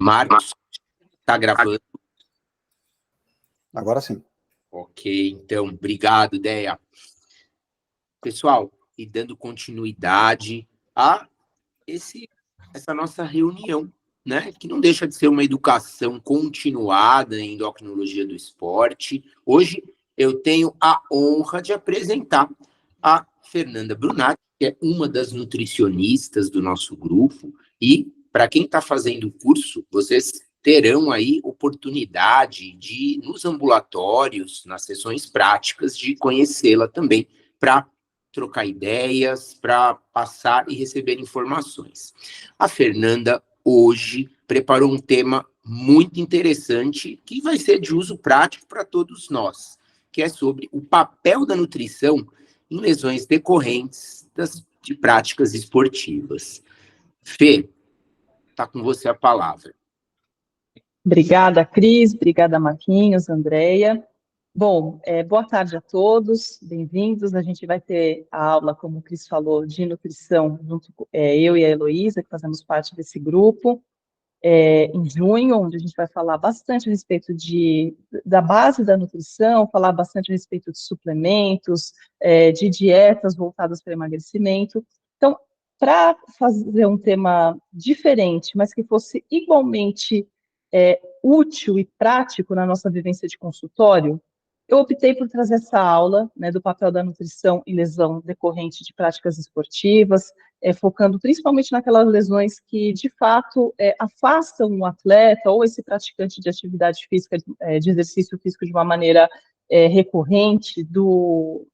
Marcos, está gravando? Agora sim. Ok, então, obrigado, Déia. Pessoal, e dando continuidade a essa nossa reunião, né? Que não deixa de ser uma educação continuada em endocrinologia do esporte. Hoje eu tenho a honra de apresentar a Fernanda Brunati, que é uma das nutricionistas do nosso grupo. E, para quem está fazendo o curso, vocês terão aí oportunidade de, nos ambulatórios, nas sessões práticas, de conhecê-la também, para trocar ideias, para passar e receber informações. A Fernanda, hoje, preparou um tema muito interessante que vai ser de uso prático para todos nós, que é sobre o papel da nutrição em lesões decorrentes de práticas esportivas. Fê, está com você a palavra. Obrigada, Cris. Obrigada, Marquinhos, Andréia. Bom, boa tarde a todos, bem-vindos. A gente vai ter a aula, como o Cris falou, de nutrição, junto com eu e a Heloísa, que fazemos parte desse grupo, em junho, onde a gente vai falar bastante a respeito da base da nutrição, falar bastante a respeito de suplementos, de dietas voltadas para emagrecimento. Então, para fazer um tema diferente, mas que fosse igualmente útil e prático na nossa vivência de consultório, eu optei por trazer essa aula, né, do papel da nutrição em lesão decorrente de práticas esportivas, focando principalmente naquelas lesões que, de fato, afastam o atleta ou esse praticante de atividade física, de exercício físico de uma maneira recorrente do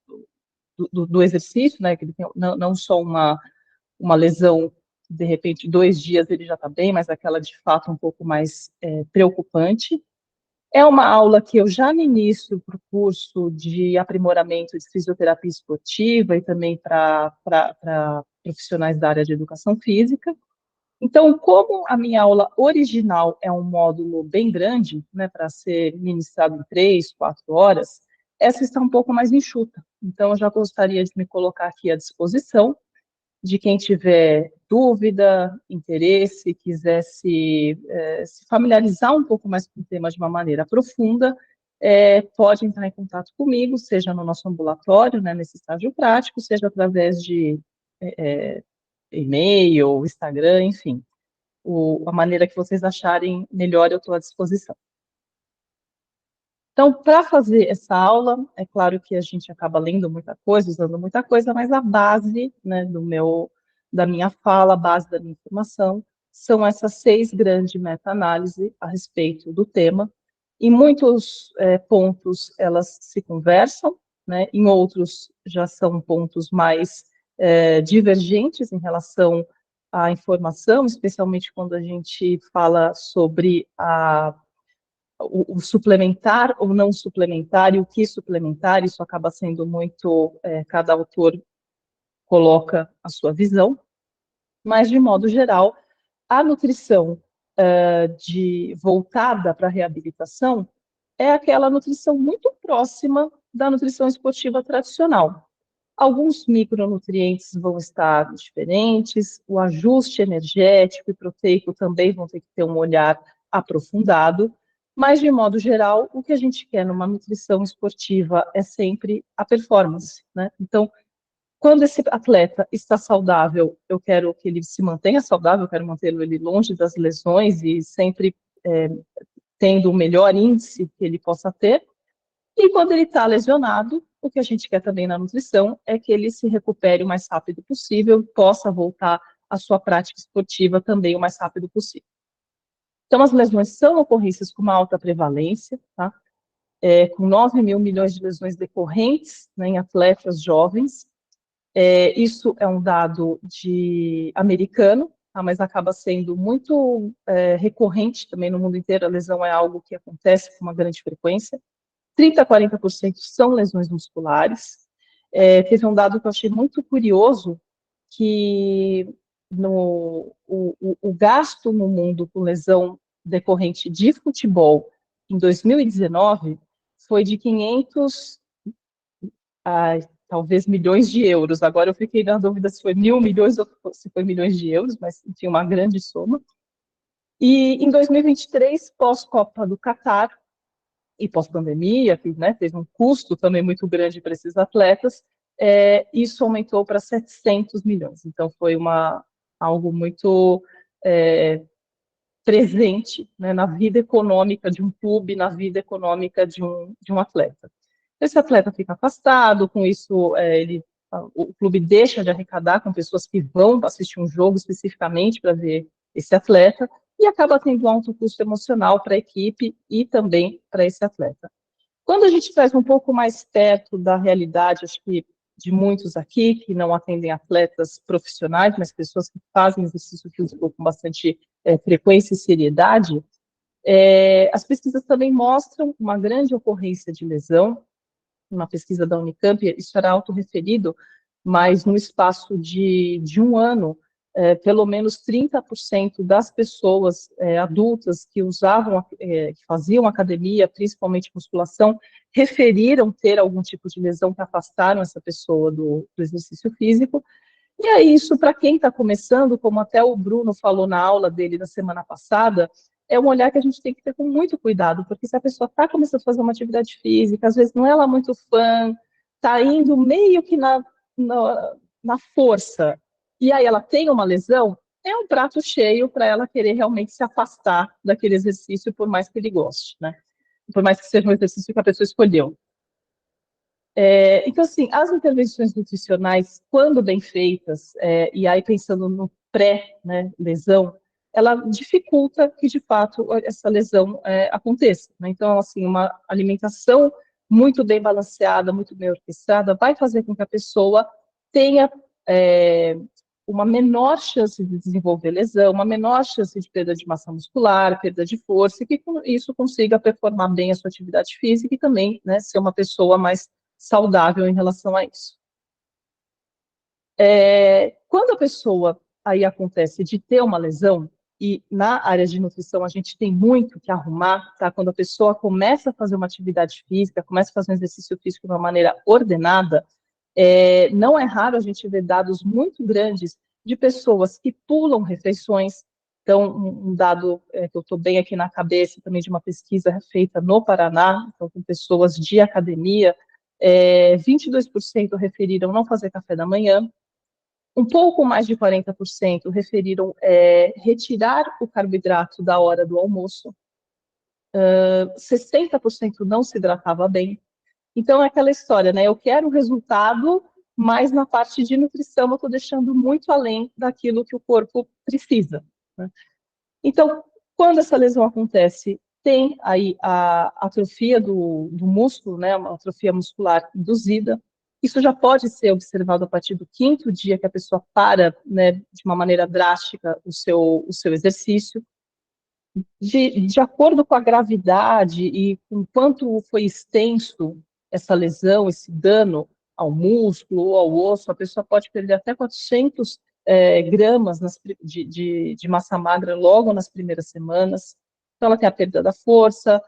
exercício, né, que ele tem não só uma lesão, de repente, 2 dias ele já está bem, mas aquela, de fato, um pouco mais preocupante. É uma aula que eu já ministro para o curso de aprimoramento de fisioterapia esportiva e também para profissionais da área de educação física. Então, como a minha aula original é um módulo bem grande, né, para ser ministrado em 3, 4 horas, essa está um pouco mais enxuta. Então, eu já gostaria de me colocar aqui à disposição de quem tiver dúvida, interesse, quiser se familiarizar um pouco mais com o tema de uma maneira profunda, pode entrar em contato comigo, seja no nosso ambulatório, né, nesse estágio prático, seja através de e-mail, Instagram, enfim. A maneira que vocês acharem melhor, eu estou à disposição. Então, para fazer essa aula, é claro que a gente acaba lendo muita coisa, usando muita coisa, mas a base, né, da minha fala, a base da minha informação, são essas 6 grandes meta-análises a respeito do tema. Em muitos pontos elas se conversam, né, em outros já são pontos mais divergentes em relação à informação, especialmente quando a gente fala sobre o suplementar ou não suplementar, e o que suplementar, isso acaba sendo muito, cada autor coloca a sua visão, mas, de modo geral, a nutrição voltada para a reabilitação é aquela nutrição muito próxima da nutrição esportiva tradicional. Alguns micronutrientes vão estar diferentes, o ajuste energético e proteico também vão ter que ter um olhar aprofundado, mas, de modo geral, o que a gente quer numa nutrição esportiva é sempre a performance, né? Então, quando esse atleta está saudável, eu quero que ele se mantenha saudável, eu quero mantê-lo ele longe das lesões e sempre tendo o melhor índice que ele possa ter. E quando ele está lesionado, o que a gente quer também na nutrição é que ele se recupere o mais rápido possível, possa voltar à sua prática esportiva também o mais rápido possível. Então, as lesões são ocorrências com uma alta prevalência, tá? Com 9 mil milhões de lesões decorrentes, né, em atletas jovens. Isso é um dado americano, tá? Mas acaba sendo muito recorrente também no mundo inteiro. A lesão é algo que acontece com uma grande frequência. 30% a 40% são lesões musculares. Teve um dado que eu achei muito curioso, que o gasto no mundo com lesão decorrente de futebol em 2019 foi de 500, talvez milhões de euros. Agora eu fiquei na dúvida se foi 1.000 milhões ou se foi milhões de euros, mas enfim, uma grande soma. E em 2023, pós-Copa do Catar e pós-pandemia, que, né, teve um custo também muito grande para esses atletas, isso aumentou para 700 milhões. Então, foi algo muito presente, né, na vida econômica de um clube, na vida econômica de um atleta. Esse atleta fica afastado, com isso o clube deixa de arrecadar com pessoas que vão assistir um jogo especificamente para ver esse atleta, e acaba tendo um alto custo emocional para a equipe e também para esse atleta. Quando a gente traz um pouco mais perto da realidade, acho que de muitos aqui, que não atendem atletas profissionais, mas pessoas que fazem exercício físico com bastante frequência e seriedade, as pesquisas também mostram uma grande ocorrência de lesão. Uma pesquisa da Unicamp, isso era autorreferido, mas no espaço de um ano, pelo menos 30% das pessoas adultas que usavam, que faziam academia, principalmente musculação, referiram ter algum tipo de lesão que afastaram essa pessoa do exercício físico. E aí, isso, para quem está começando, como até o Bruno falou na aula dele da semana passada, é um olhar que a gente tem que ter com muito cuidado, porque se a pessoa está começando a fazer uma atividade física, às vezes não é lá muito fã, está indo meio que na força, e aí ela tem uma lesão, é um prato cheio para ela querer realmente se afastar daquele exercício, por mais que ele goste, né? Por mais que seja um exercício que a pessoa escolheu. Então, assim, as intervenções nutricionais, quando bem feitas, e aí pensando no pré-lesão, ela dificulta que, de fato, essa lesão aconteça, né? Então, assim, uma alimentação muito bem balanceada, muito bem orquestrada, vai fazer com que a pessoa tenha uma menor chance de desenvolver lesão, uma menor chance de perda de massa muscular, perda de força, e que com isso consiga performar bem a sua atividade física e também, né, ser uma pessoa mais saudável em relação a isso. Quando a pessoa aí acontece de ter uma lesão, e na área de nutrição a gente tem muito que arrumar, tá? Quando a pessoa começa a fazer uma atividade física, começa a fazer um exercício físico de uma maneira ordenada, não é raro a gente ver dados muito grandes de pessoas que pulam refeições. Então, um dado que eu estou bem aqui na cabeça, também de uma pesquisa feita no Paraná, então, com pessoas de academia, 22% referiram não fazer café da manhã, um pouco mais de 40% referiram retirar o carboidrato da hora do almoço, 60% não se hidratava bem. Então, é aquela história, né? Eu quero um resultado, mas na parte de nutrição eu estou deixando muito além daquilo que o corpo precisa, né? Então, quando essa lesão acontece, tem aí a atrofia do músculo, né? Uma atrofia muscular induzida. Isso já pode ser observado a partir do 5º dia que a pessoa para, né, de uma maneira drástica o seu exercício. De acordo com a gravidade e com quanto foi extenso essa lesão, esse dano ao músculo ou ao osso, a pessoa pode perder até 400 gramas de massa magra logo nas primeiras semanas. Então, ela tem a perda da força,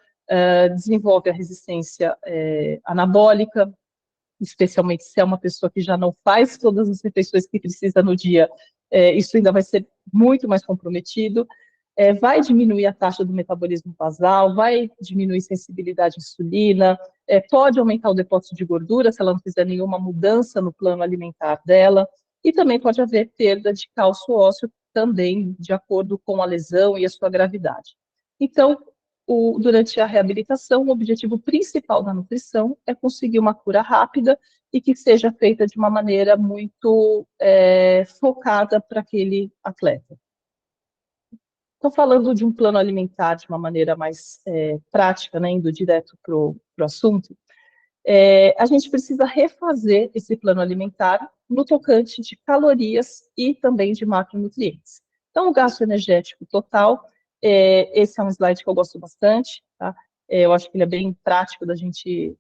desenvolve a resistência anabólica, especialmente se é uma pessoa que já não faz todas as refeições que precisa no dia, isso ainda vai ser muito mais comprometido. Vai diminuir a taxa do metabolismo basal, vai diminuir sensibilidade à insulina, pode aumentar o depósito de gordura se ela não fizer nenhuma mudança no plano alimentar dela, e também pode haver perda de cálcio ósseo também, de acordo com a lesão e a sua gravidade. Então, durante a reabilitação, o objetivo principal da nutrição é conseguir uma cura rápida e que seja feita de uma maneira muito focada para aquele atleta. Estou falando de um plano alimentar de uma maneira mais prática, né, indo direto para o assunto. A gente precisa refazer esse plano alimentar no tocante de calorias e também de macronutrientes. Então, o gasto energético total, esse é um slide que eu gosto bastante, tá? Eu acho que ele é bem prático da gente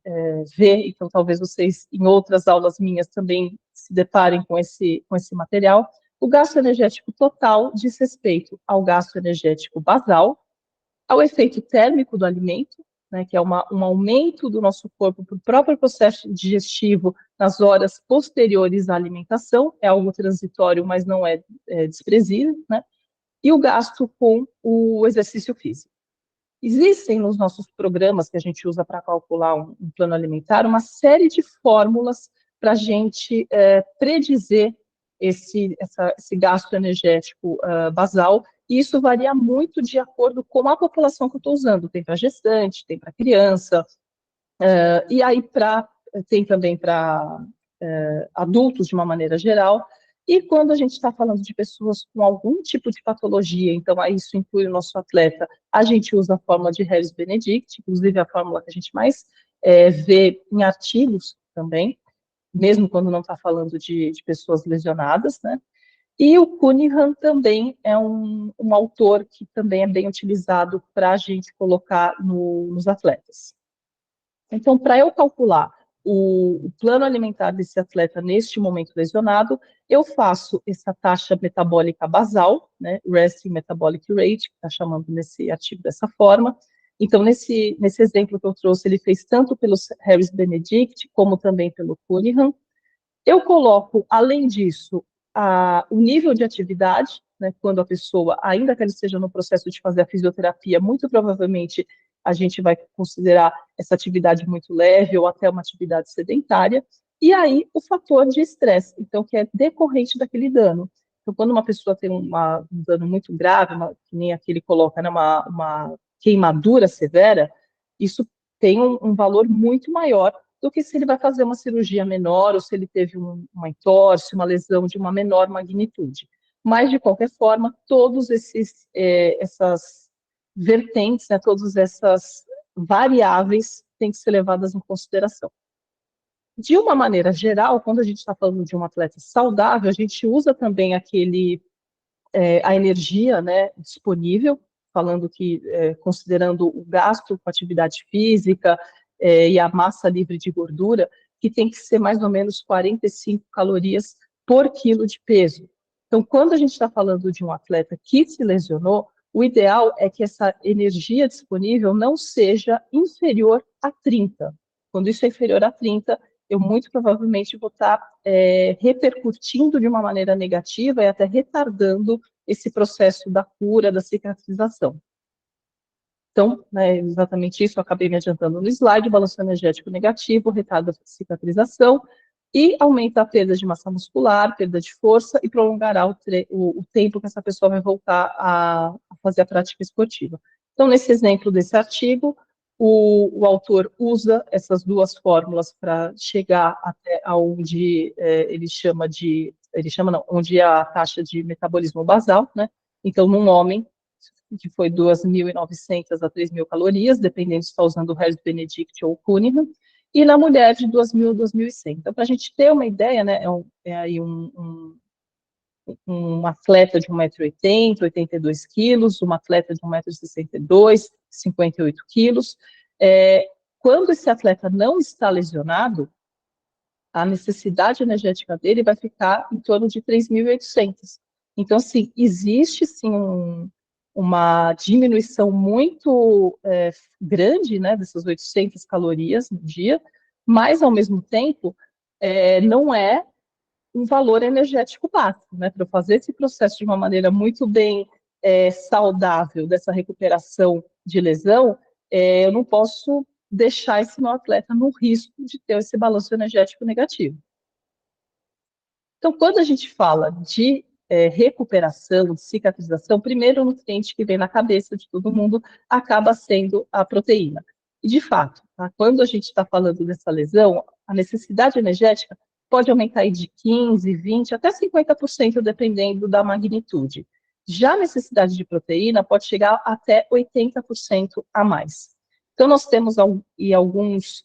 ver, então talvez vocês, em outras aulas minhas, também se deparem com esse material. O gasto energético total diz respeito ao gasto energético basal, ao efeito térmico do alimento, né, que é um aumento do nosso corpo para o próprio processo digestivo nas horas posteriores à alimentação, é algo transitório, mas não é desprezível, né? e o gasto com o exercício físico. Existem nos nossos programas que a gente usa para calcular um plano alimentar uma série de fórmulas para a gente predizer esse gasto energético basal, e isso varia muito de acordo com a população que eu estou usando. Tem para gestante, tem para criança, e aí tem também para adultos de uma maneira geral. E quando a gente está falando de pessoas com algum tipo de patologia, então aí isso inclui o nosso atleta, a gente usa a fórmula de Harris-Benedict, inclusive a fórmula que a gente mais vê em artigos também, mesmo quando não está falando de pessoas lesionadas, né? E o Cunningham também é um autor que também é bem utilizado para a gente colocar nos atletas. Então, para eu calcular o plano alimentar desse atleta neste momento lesionado, eu faço essa taxa metabólica basal, né, Resting Metabolic Rate, que está chamando nesse artigo dessa forma. Então, nesse exemplo que eu trouxe, ele fez tanto pelo Harris-Benedict, como também pelo Cunningham. Eu coloco, além disso, o nível de atividade, né, quando a pessoa, ainda que ela esteja no processo de fazer a fisioterapia, muito provavelmente a gente vai considerar essa atividade muito leve ou até uma atividade sedentária, e aí o fator de estresse, então, que é decorrente daquele dano. Então, quando uma pessoa tem um dano muito grave, que nem aquele coloca, né, uma queimadura severa, isso tem um valor muito maior do que se ele vai fazer uma cirurgia menor ou se ele teve uma entorse, uma lesão de uma menor magnitude. Mas, de qualquer forma, todos essas vertentes, né, todas essas variáveis têm que ser levadas em consideração. De uma maneira geral, quando a gente está falando de um atleta saudável, a gente usa também a energia, né, disponível, falando que, considerando o gasto com atividade física e a massa livre de gordura, que tem que ser mais ou menos 45 calorias por quilo de peso. Então, quando a gente está falando de um atleta que se lesionou, o ideal é que essa energia disponível não seja inferior a 30. Quando isso é inferior a 30, eu muito provavelmente vou estar repercutindo de uma maneira negativa e até retardando esse processo da cura, da cicatrização. Então, né, exatamente isso, eu acabei me adiantando no slide, balanço energético negativo, retarda a cicatrização e aumenta a perda de massa muscular, perda de força e prolongará o tempo que essa pessoa vai voltar a fazer a prática esportiva. Então, nesse exemplo desse artigo, o autor usa essas duas fórmulas para chegar até onde onde é a taxa de metabolismo basal, né? Então, num homem, que foi 2.900 a 3.000 calorias, dependendo se está usando o Harris-Benedict ou o Cunningham, e na mulher de 2.000 a 2.100. Então, para a gente ter uma ideia, né, aí um atleta de 1,80 m, 82 quilos, uma atleta de 1,62 m, 58 quilos. Quando esse atleta não está lesionado, a necessidade energética dele vai ficar em torno de 3.800. Então, assim, existe sim uma diminuição muito grande, né, dessas 800 calorias no dia, mas, ao mesmo tempo, não é um valor energético básico, né, para fazer esse processo de uma maneira muito bem saudável, dessa recuperação de lesão, eu não posso deixar esse meu atleta no risco de ter esse balanço energético negativo. Então, quando a gente fala de recuperação, de cicatrização, primeiro o nutriente que vem na cabeça de todo mundo acaba sendo a proteína. E, de fato, tá, quando a gente está falando dessa lesão, a necessidade energética pode aumentar aí de 15%, 20%, até 50%, dependendo da magnitude. Já a necessidade de proteína pode chegar até 80% a mais. Então, nós temos alguns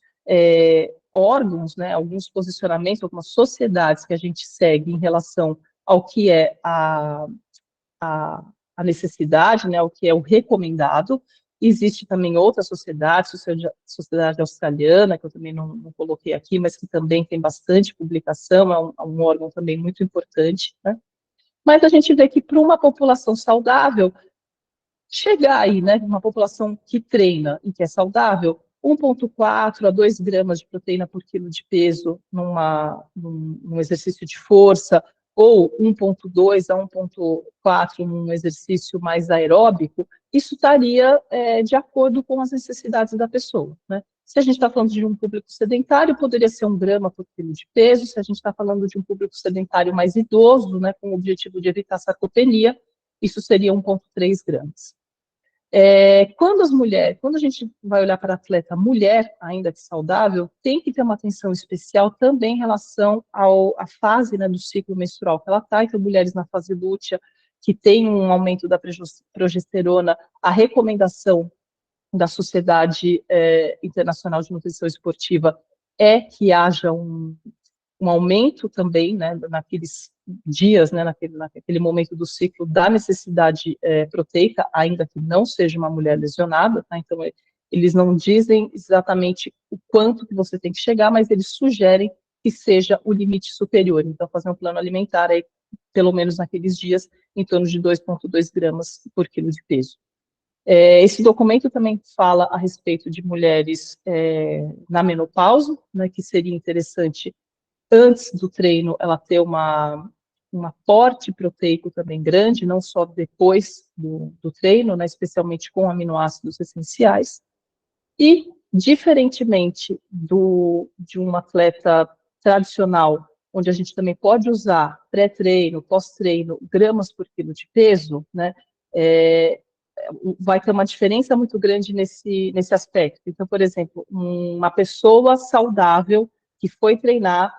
órgãos, né, alguns posicionamentos, algumas sociedades que a gente segue em relação ao que é a necessidade, né, o que é o recomendado. Existe também outras sociedades, Sociedade Australiana, que eu também não coloquei aqui, mas que também tem bastante publicação, é um órgão também muito importante, né? Mas a gente vê que para uma população saudável, chegar aí, né, uma população que treina e que é saudável, 1,4 a 2 gramas de proteína por quilo de peso num exercício de força, ou 1,2 a 1,4 num exercício mais aeróbico, isso estaria de acordo com as necessidades da pessoa, né? Se a gente está falando de um público sedentário, poderia ser 1 grama por quilo de peso. Se a gente está falando de um público sedentário mais idoso, né, com o objetivo de evitar sarcopenia, isso seria 1,3 gramas. Quando a gente vai olhar para a atleta mulher, ainda que saudável, tem que ter uma atenção especial também em relação à fase, né, do ciclo menstrual que ela está. Então, mulheres na fase lútea, que tem um aumento da progesterona, a recomendação da Sociedade Internacional de Nutrição Esportiva é que haja um aumento também, né, naqueles dias, né, naquele momento do ciclo da necessidade proteica, ainda que não seja uma mulher lesionada, tá? Então, eles não dizem exatamente o quanto que você tem que chegar, mas eles sugerem que seja o limite superior. Então, fazer um plano alimentar aí, pelo menos naqueles dias, em torno de 2,2 gramas por quilo de peso. Esse documento também fala a respeito de mulheres na menopausa, né, que seria interessante, antes do treino, ela ter um aporte proteico também grande, não só depois do treino, né, especialmente com aminoácidos essenciais. E, diferentemente de um atleta tradicional, onde a gente também pode usar pré-treino, pós-treino, gramas por quilo de peso, né, vai ter uma diferença muito grande nesse aspecto. Então, por exemplo, uma pessoa saudável que foi treinar,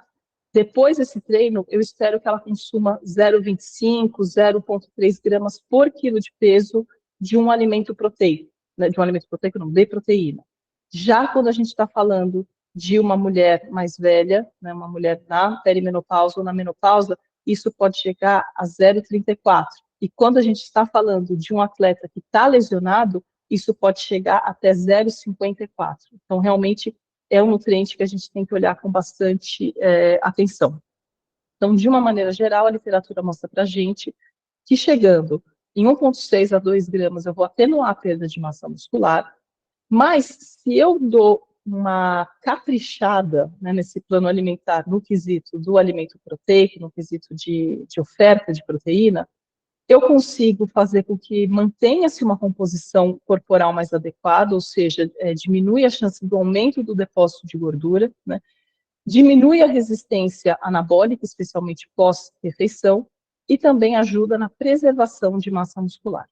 depois desse treino, eu espero que ela consuma 0,25, 0,3 gramas por quilo de peso de um alimento proteico, né, de um alimento proteico não, de proteína. Já quando a gente está falando de uma mulher mais velha, né, uma mulher na perimenopausa ou na menopausa, isso pode chegar a 0,34. E quando a gente está falando de um atleta que está lesionado, isso pode chegar até 0,54. Então, realmente, é um nutriente que a gente tem que olhar com bastante atenção. Então, de uma maneira geral, a literatura mostra para a gente que chegando em 1,6 a 2 gramas, eu vou atenuar a perda de massa muscular, mas se eu dou uma caprichada, né, nesse plano alimentar, no quesito do alimento proteico, no quesito de oferta de proteína, eu consigo fazer com que mantenha-se uma composição corporal mais adequada, ou seja, diminui a chance do aumento do depósito de gordura, né? Diminui a resistência anabólica, especialmente pós-refeição, e também ajuda na preservação de massa muscular.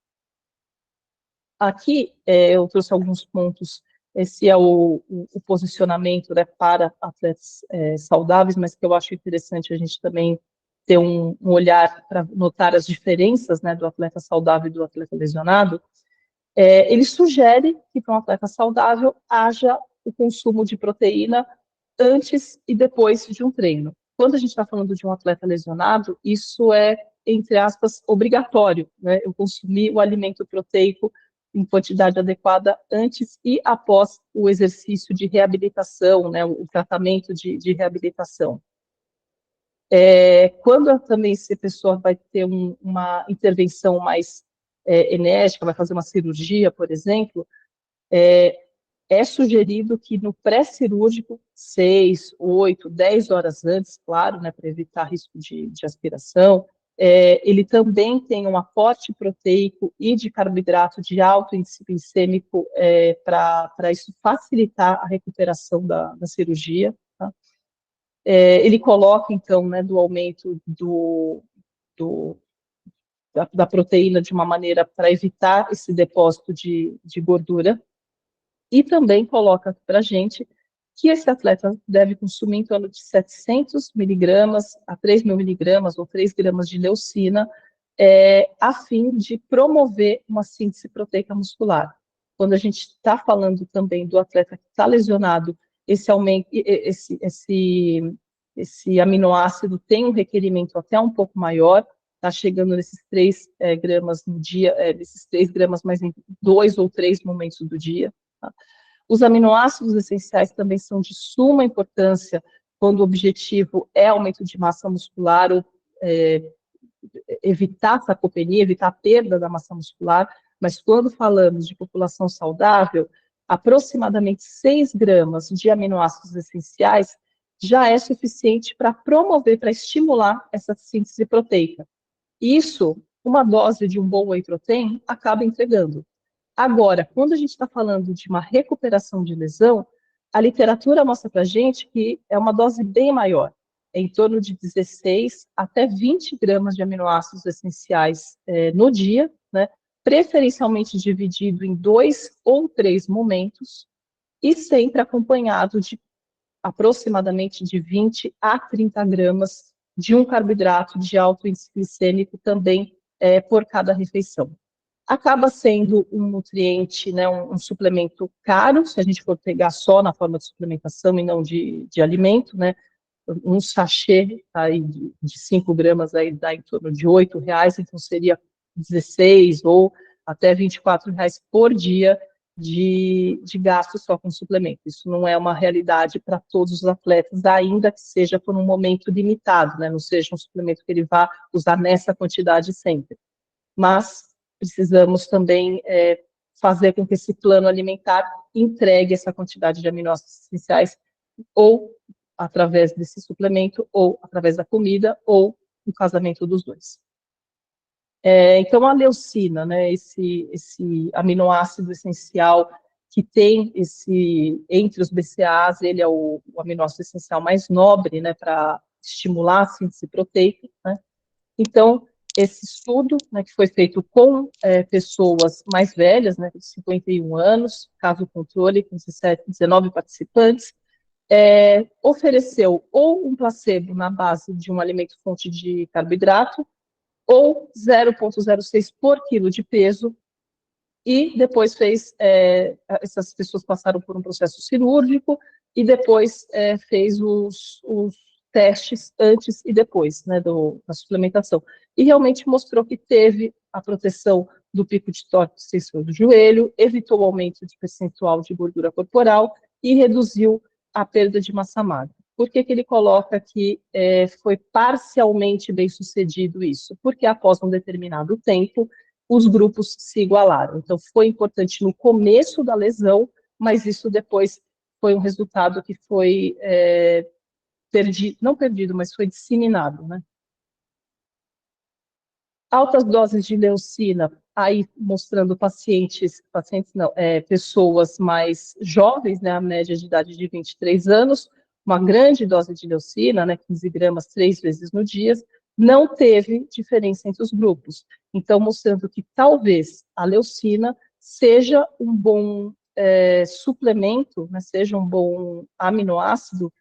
Aqui eu trouxe alguns pontos, esse é o posicionamento, né, para atletas saudáveis, mas que eu acho interessante a gente também ter um olhar para notar as diferenças, né, do atleta saudável e do atleta lesionado. Ele sugere que para um atleta saudável haja o consumo de proteína antes e depois de um treino. Quando a gente está falando de um atleta lesionado, isso é, entre aspas, obrigatório, né? Eu consumir o alimento proteico em quantidade adequada antes e após o exercício de reabilitação, né? O tratamento de reabilitação. Quando também essa pessoa vai ter uma intervenção mais enérgica, vai fazer uma cirurgia, por exemplo, é sugerido que no pré-cirúrgico, 6, 8, 10 horas antes, claro, né, para evitar risco de aspiração, ele também tem um aporte proteico e de carboidrato de alto índice glicêmico para isso facilitar a recuperação da cirurgia. Tá? Ele coloca, então, né, do aumento da proteína de uma maneira para evitar esse depósito de gordura, e também coloca para a gente que esse atleta deve consumir em torno de 700 miligramas a 3.000 miligramas ou 3 gramas de leucina, a fim de promover uma síntese proteica muscular. Quando a gente está falando também do atleta que está lesionado, esse aumento, esse aminoácido tem um requerimento até um pouco maior, está chegando nesses 3 gramas no dia, nesses 3 gramas, mas em 2 ou 3 momentos do dia. Tá? Os aminoácidos essenciais também são de suma importância quando o objetivo é aumento de massa muscular ou evitar sarcopenia, evitar a perda da massa muscular, mas quando falamos de população saudável, aproximadamente 6 gramas de aminoácidos essenciais já é suficiente para promover, para estimular essa síntese proteica. Isso, uma dose de um bom whey protein acaba entregando. Agora, quando a gente está falando de uma recuperação de lesão, a literatura mostra para a gente que é uma dose bem maior, é em torno de 16 até 20 gramas de aminoácidos essenciais no dia, né? Preferencialmente dividido em 2 ou 3 momentos, e sempre acompanhado de aproximadamente de 20 a 30 gramas de um carboidrato de alto índice glicêmico também por cada refeição. Acaba sendo um nutriente, né, um suplemento caro, se a gente for pegar só na forma de suplementação e não de alimento, né? Um sachê aí de 5 gramas aí dá em torno de R$ 8, então seria 16 ou até R$ 24 por dia de gasto só com suplemento. Isso não é uma realidade para todos os atletas, ainda que seja por um momento limitado, né? Não seja um suplemento que ele vá usar nessa quantidade sempre. Mas precisamos também fazer com que esse plano alimentar entregue essa quantidade de aminoácidos essenciais ou através desse suplemento, ou através da comida, ou no casamento dos dois. Então, a leucina, né, esse aminoácido essencial que tem entre os BCAAs, ele é o aminoácido essencial mais nobre, né, para estimular a síntese proteica, né? Então, esse estudo, né, que foi feito com pessoas mais velhas, né, de 51 anos, caso controle, com 19 participantes, ofereceu ou um placebo na base de um alimento fonte de carboidrato, ou 0,06 por quilo de peso, e depois essas pessoas passaram por um processo cirúrgico, e depois fez os testes antes e depois, né, da suplementação. E realmente mostrou que teve a proteção do pico de torque extensor do joelho, evitou o aumento de percentual de gordura corporal e reduziu a perda de massa magra. Por que ele coloca que foi parcialmente bem sucedido isso? Porque após um determinado tempo, os grupos se igualaram. Então, foi importante no começo da lesão, mas isso depois foi um resultado que foi não perdido, mas foi disseminado, né? Altas doses de leucina, aí mostrando pessoas mais jovens, né, a média de idade de 23 anos, uma grande dose de leucina, né, 15 gramas 3 vezes no dia, não teve diferença entre os grupos. Então, mostrando que talvez a leucina seja um bom suplemento, né, seja um bom aminoácido,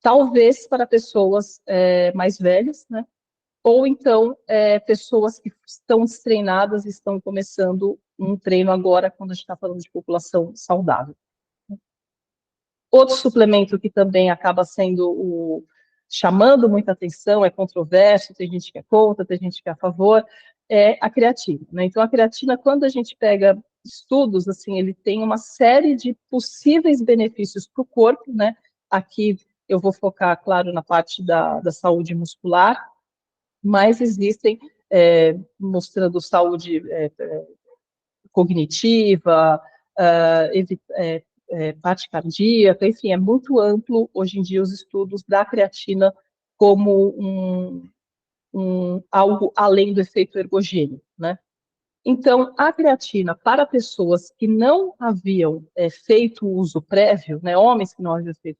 talvez para pessoas mais velhas, né? Ou então pessoas que estão destreinadas e estão começando um treino agora, quando a gente está falando de população saudável. Outro suplemento que também acaba sendo chamando muita atenção, é controverso, tem gente que é contra, tem gente que é a favor, é a creatina, né? Então, a creatina, quando a gente pega estudos, assim, ele tem uma série de possíveis benefícios para o corpo, né? Aqui eu vou focar, claro, na parte da saúde muscular, mas existem mostrando saúde cognitiva, parte cardíaca, enfim, é muito amplo hoje em dia os estudos da creatina como algo além do efeito ergogênico, né? Então, a creatina para pessoas que não haviam feito uso prévio, né, homens que não haviam feito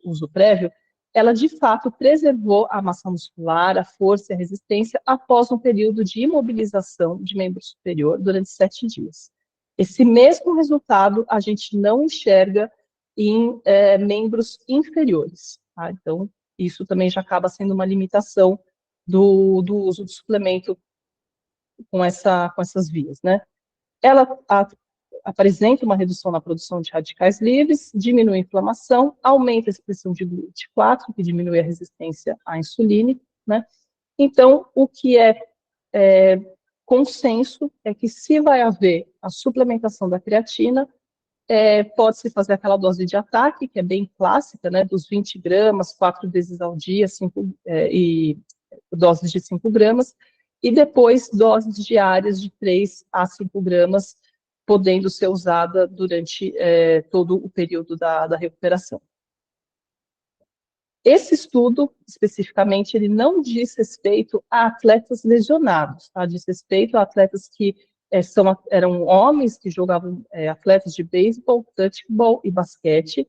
uso prévio, ela de fato preservou a massa muscular, a força e a resistência após um período de imobilização de membro superior durante 7 dias. Esse mesmo resultado a gente não enxerga em membros inferiores, tá? Então, isso também já acaba sendo uma limitação do uso do suplemento com essas vias, né? Ela apresenta uma redução na produção de radicais livres, diminui a inflamação, aumenta a expressão de GLUT4, que diminui a resistência à insulina, né? Então, o que consenso é que se vai haver a suplementação da creatina, pode-se fazer aquela dose de ataque, que é bem clássica, né, dos 20 gramas, 4 vezes ao dia, e doses de 5 gramas, e depois doses diárias de 3 a 5 gramas, podendo ser usada durante todo o período da recuperação. Esse estudo, especificamente, ele não diz respeito a atletas lesionados, tá? Diz respeito a atletas que eram homens que jogavam, atletas de beisebol, futebol e basquete,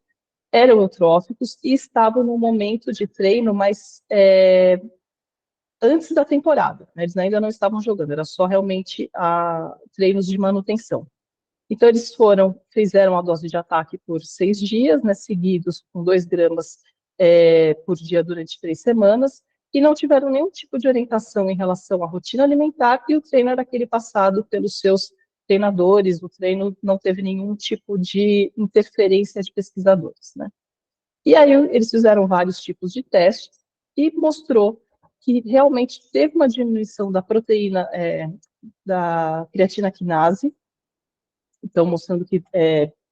eram eutróficos e estavam no momento de treino, mas antes da temporada, né? Eles ainda não estavam jogando, era só realmente treinos de manutenção. Então, eles fizeram a dose de ataque por 6 dias, né, seguidos com 2 gramas por dia durante 3 semanas, e não tiveram nenhum tipo de orientação em relação à rotina alimentar, e o treino era aquele passado pelos seus treinadores, o treino não teve nenhum tipo de interferência de pesquisadores, né. E aí eles fizeram vários tipos de testes e mostrou que realmente teve uma diminuição da proteína, da creatina quinase, então mostrando que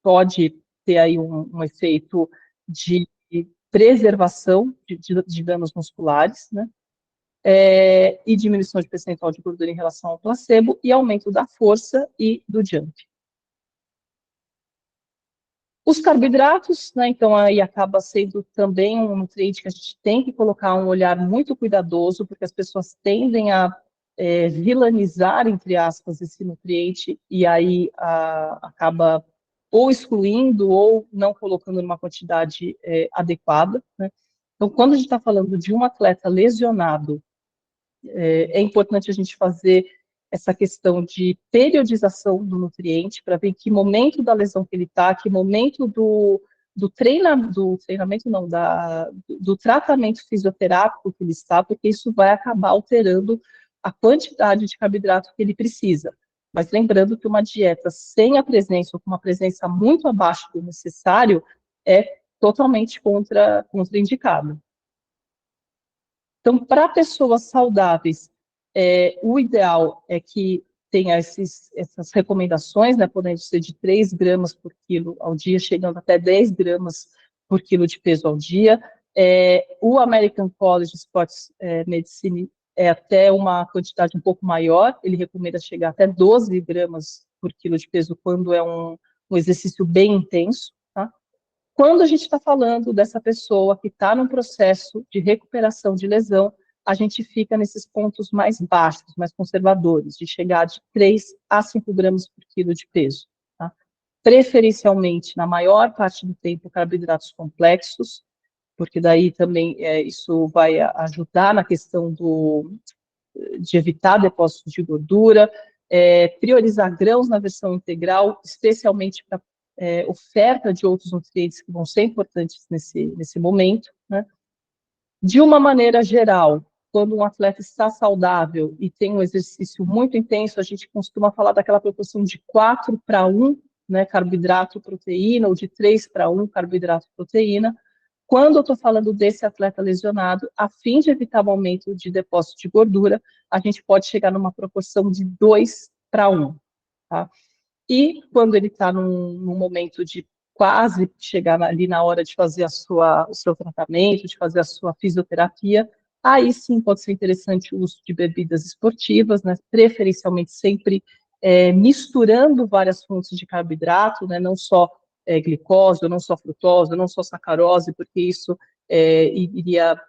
pode ter aí um efeito de preservação de danos musculares, né? E diminuição de percentual de gordura em relação ao placebo e aumento da força e do jump. Os carboidratos, né, então aí acaba sendo também um nutriente que a gente tem que colocar um olhar muito cuidadoso, porque as pessoas tendem a vilanizar, entre aspas, esse nutriente, e aí acaba ou excluindo ou não colocando numa quantidade adequada, né? Então, quando a gente está falando de um atleta lesionado, é importante a gente fazer essa questão de periodização do nutriente para ver em que momento da lesão que ele está, que momento do treinamento não, do tratamento fisioterápico que ele está, porque isso vai acabar alterando a quantidade de carboidrato que ele precisa. Mas lembrando que uma dieta sem a presença, ou com uma presença muito abaixo do necessário, é totalmente contraindicada. Então, para pessoas saudáveis, o ideal é que tenha essas recomendações, né, podendo ser de 3 gramas por quilo ao dia, chegando até 10 gramas por quilo de peso ao dia. O American College of Sports Medicine é até uma quantidade um pouco maior, ele recomenda chegar até 12 gramas por quilo de peso quando é um exercício bem intenso. Quando a gente está falando dessa pessoa que está num processo de recuperação de lesão, a gente fica nesses pontos mais baixos, mais conservadores, de chegar de 3 a 5 gramas por quilo de peso. Tá? Preferencialmente, na maior parte do tempo, carboidratos complexos, porque daí também isso vai ajudar na questão de evitar depósitos de gordura, priorizar grãos na versão integral, especialmente para oferta de outros nutrientes que vão ser importantes nesse momento, né? De uma maneira geral, quando um atleta está saudável e tem um exercício muito intenso, a gente costuma falar daquela proporção de 4:1, né, carboidrato-proteína, ou de 3:1, carboidrato-proteína. Quando eu estou falando desse atleta lesionado, a fim de evitar o aumento de depósito de gordura, a gente pode chegar numa proporção de 2:1, tá? E quando ele está num momento de quase chegar ali na hora de fazer o seu tratamento, de fazer a sua fisioterapia, aí sim pode ser interessante o uso de bebidas esportivas, né, preferencialmente sempre misturando várias fontes de carboidrato, né, não só glicose, não só frutose, não só sacarose, porque isso iria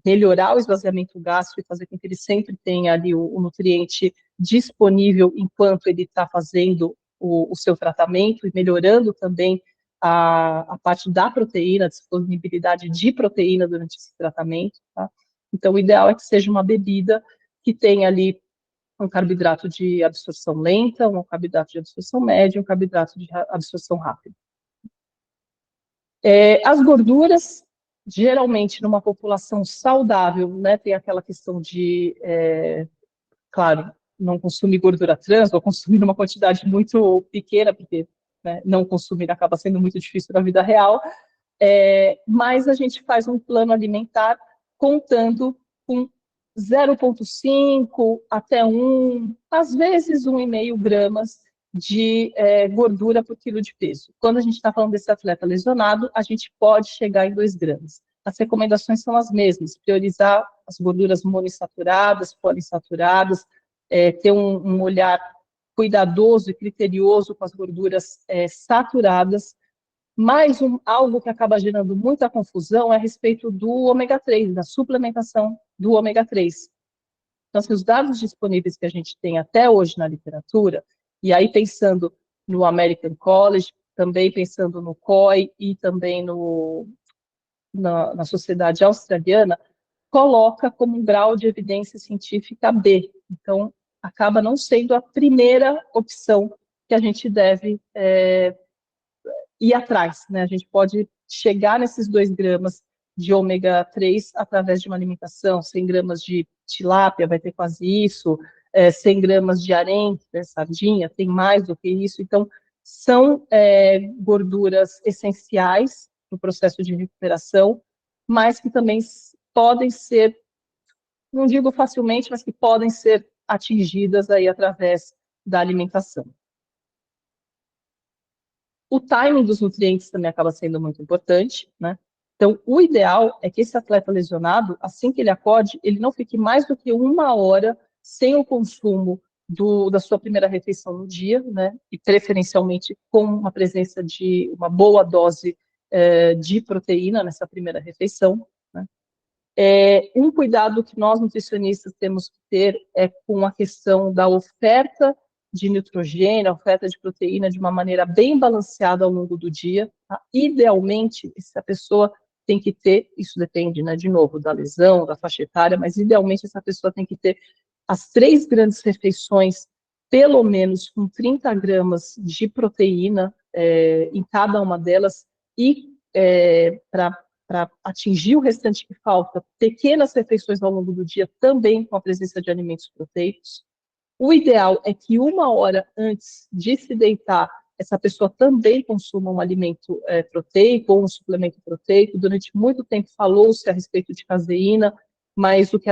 melhorar o esvaziamento gástrico e fazer com que ele sempre tenha ali o nutriente disponível enquanto ele está fazendo o seu tratamento e melhorando também a parte da proteína, a disponibilidade de proteína durante esse tratamento, tá? Então, o ideal é que seja uma bebida que tenha ali um carboidrato de absorção lenta, um carboidrato de absorção média, um carboidrato de absorção rápida. As gorduras, geralmente, numa população saudável, né, tem aquela questão de, claro, não consumir gordura trans, ou consumir uma quantidade muito pequena, porque né, não consumir acaba sendo muito difícil na vida real, mas a gente faz um plano alimentar contando com 0,5 até 1, às vezes 1,5 gramas de gordura por quilo de peso. Quando a gente está falando desse atleta lesionado, a gente pode chegar em 2 gramas. As recomendações são as mesmas, priorizar as gorduras monoinsaturadas, poliinsaturadas, ter um olhar cuidadoso e criterioso com as gorduras saturadas, Mas algo que acaba gerando muita confusão é a respeito do ômega 3, da suplementação do ômega 3. Então, assim, os dados disponíveis que a gente tem até hoje na literatura, e aí pensando no American College, também pensando no COI e também na Sociedade Australiana, coloca como um grau de evidência científica B. Então, acaba não sendo a primeira opção que a gente deve ir atrás, né? A gente pode chegar nesses 2 gramas de ômega 3 através de uma alimentação, 100 gramas de tilápia, vai ter quase isso, 100 gramas de arenque, né, sardinha, tem mais do que isso. Então, são gorduras essenciais no processo de recuperação, mas que também podem ser, não digo facilmente, mas que podem ser atingidas aí através da alimentação. O timing dos nutrientes também acaba sendo muito importante, né? Então, o ideal é que esse atleta lesionado, assim que ele acorde, ele não fique mais do que 1 hora sem o consumo da sua primeira refeição no dia, né? E preferencialmente com uma presença de uma boa dose de proteína nessa primeira refeição, né? Um cuidado que nós nutricionistas temos que ter é com a questão da oferta de nitrogênio, a oferta de proteína de uma maneira bem balanceada ao longo do dia. Tá? Idealmente, essa pessoa tem que ter, isso depende, né, de novo, da lesão, da faixa etária, mas idealmente essa pessoa tem que ter as 3 grandes refeições, pelo menos com 30 gramas de proteína em cada uma delas, e para atingir o restante que falta, pequenas refeições ao longo do dia, também com a presença de alimentos proteicos. O ideal é que 1 hora antes de se deitar, essa pessoa também consuma um alimento proteico ou um suplemento proteico. Durante muito tempo falou-se a respeito de caseína, mas o que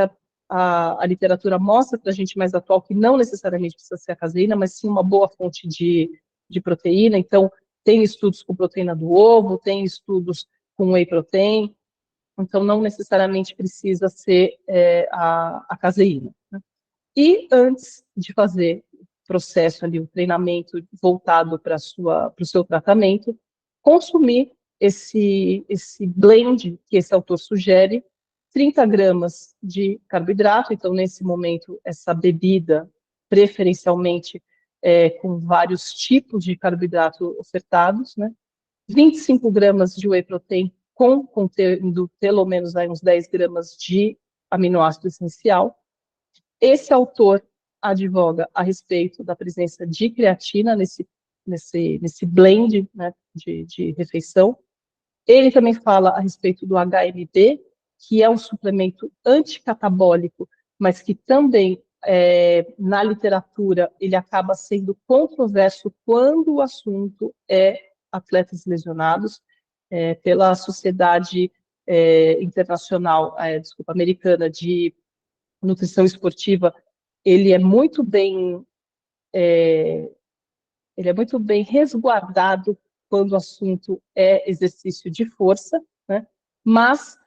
a literatura mostra para a gente mais atual, que não necessariamente precisa ser a caseína, mas sim uma boa fonte de proteína. Então, tem estudos com proteína do ovo, tem estudos com whey protein, então não necessariamente precisa ser a caseína. Né? E antes de fazer o processo ali, o treinamento voltado para o seu tratamento, consumir esse blend que esse autor sugere, 30 gramas de carboidrato, então nesse momento essa bebida, preferencialmente com vários tipos de carboidrato ofertados, né? 25 gramas de whey protein contendo pelo menos aí uns 10 gramas de aminoácido essencial. Esse autor advoga a respeito da presença de creatina nesse blend, né, de refeição. Ele também fala a respeito do HMB, que é um suplemento anticatabólico, mas que também, na literatura, ele acaba sendo controverso quando o assunto é atletas lesionados, pela Sociedade Internacional, Americana de Nutrição Esportiva. Ele é muito bem resguardado quando o assunto é exercício de força, né? Mas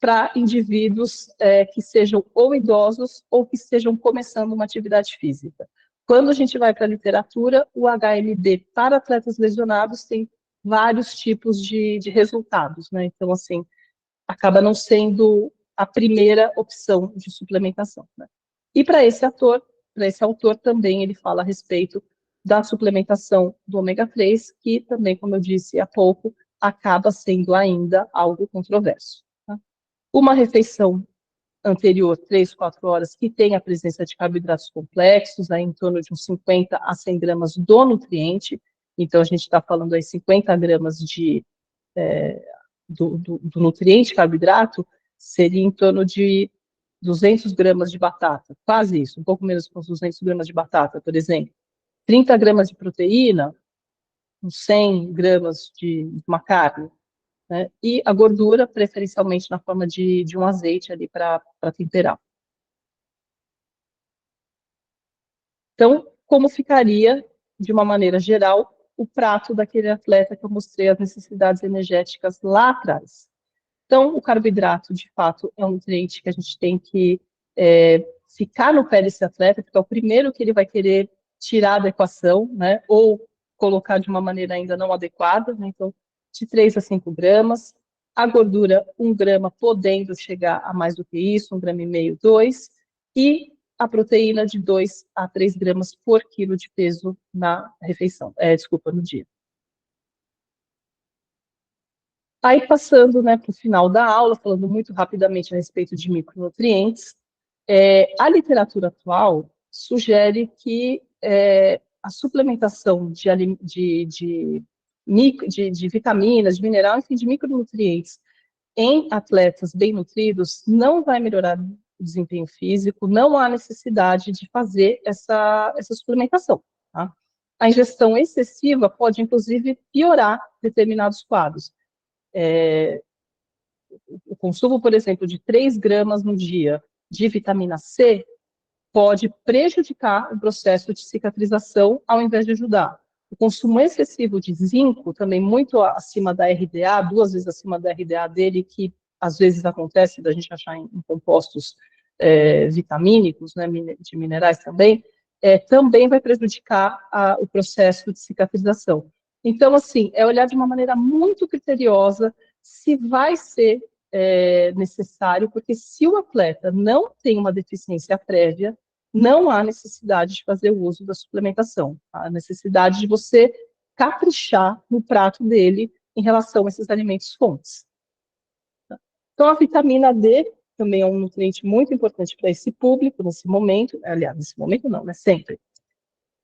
para indivíduos que sejam ou idosos ou que estejam começando uma atividade física. Quando a gente vai para a literatura, o HMB para atletas lesionados tem vários tipos de resultados, né? Então, assim, acaba não sendo a primeira opção de suplementação, né? E para esse autor também ele fala a respeito da suplementação do ômega 3, que também, como eu disse há pouco, acaba sendo ainda algo controverso. Tá? Uma refeição anterior, 3, 4 horas, que tem a presença de carboidratos complexos, aí em torno de uns 50 a 100 gramas do nutriente, então a gente está falando aí 50 gramas do nutriente carboidrato, seria em torno de 200 gramas de batata, quase isso, um pouco menos que uns 200 gramas de batata, por exemplo. 30 gramas de proteína, uns 100 gramas de uma carne, né? E a gordura, preferencialmente na forma de um azeite ali para temperar. Então, como ficaria, de uma maneira geral, o prato daquele atleta que eu mostrei as necessidades energéticas lá atrás? Então, o carboidrato, de fato, é um nutriente que a gente tem que ficar no pé desse atleta, porque é o primeiro que ele vai querer tirar da equação, né, ou colocar de uma maneira ainda não adequada, né, então de 3 a 5 gramas, a gordura 1 grama, podendo chegar a mais do que isso, 1,5 grama, 2, e a proteína de 2 a 3 gramas por quilo de peso na refeição, no dia. Aí, passando, né, para o final da aula, falando muito rapidamente a respeito de micronutrientes, a literatura atual sugere que a suplementação de vitaminas, de mineral, enfim, de micronutrientes em atletas bem nutridos não vai melhorar o desempenho físico, não há necessidade de fazer essa suplementação. Tá? A ingestão excessiva pode, inclusive, piorar determinados quadros. O consumo, por exemplo, de 3 gramas no dia de vitamina C pode prejudicar o processo de cicatrização ao invés de ajudar. O consumo excessivo de zinco, também muito acima da RDA, 2 vezes acima da RDA dele, que às vezes acontece da gente achar em compostos vitamínicos, né, de minerais também, também vai prejudicar o processo de cicatrização. Então, assim, olhar de uma maneira muito criteriosa se vai ser necessário, porque se o atleta não tem uma deficiência prévia, não há necessidade de fazer o uso da suplementação. Há necessidade de você caprichar no prato dele em relação a esses alimentos fontes. Então, a vitamina D também é um nutriente muito importante para esse público, nesse momento, aliás, nesse momento não, né, sempre.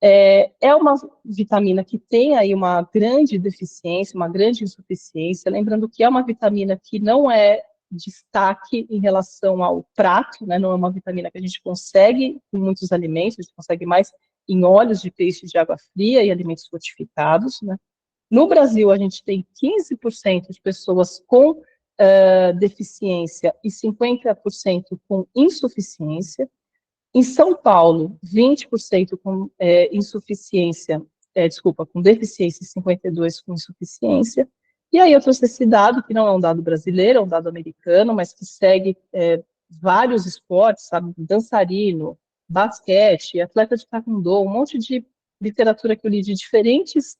É uma vitamina que tem aí uma grande deficiência, uma grande insuficiência, lembrando que é uma vitamina que não é destaque em relação ao prato, né? Não é uma vitamina que a gente consegue em muitos alimentos, a gente consegue mais em óleos de peixe de água fria e alimentos fortificados, né? No Brasil, a gente tem 15% de pessoas com deficiência e 50% com insuficiência. Em São Paulo, 20% com insuficiência, com deficiência e 52% com insuficiência. E aí eu trouxe esse dado, que não é um dado brasileiro, é um dado americano, mas que segue vários esportes, sabe, dançarino, basquete, atleta de taekwondo, um monte de literatura que eu li de diferentes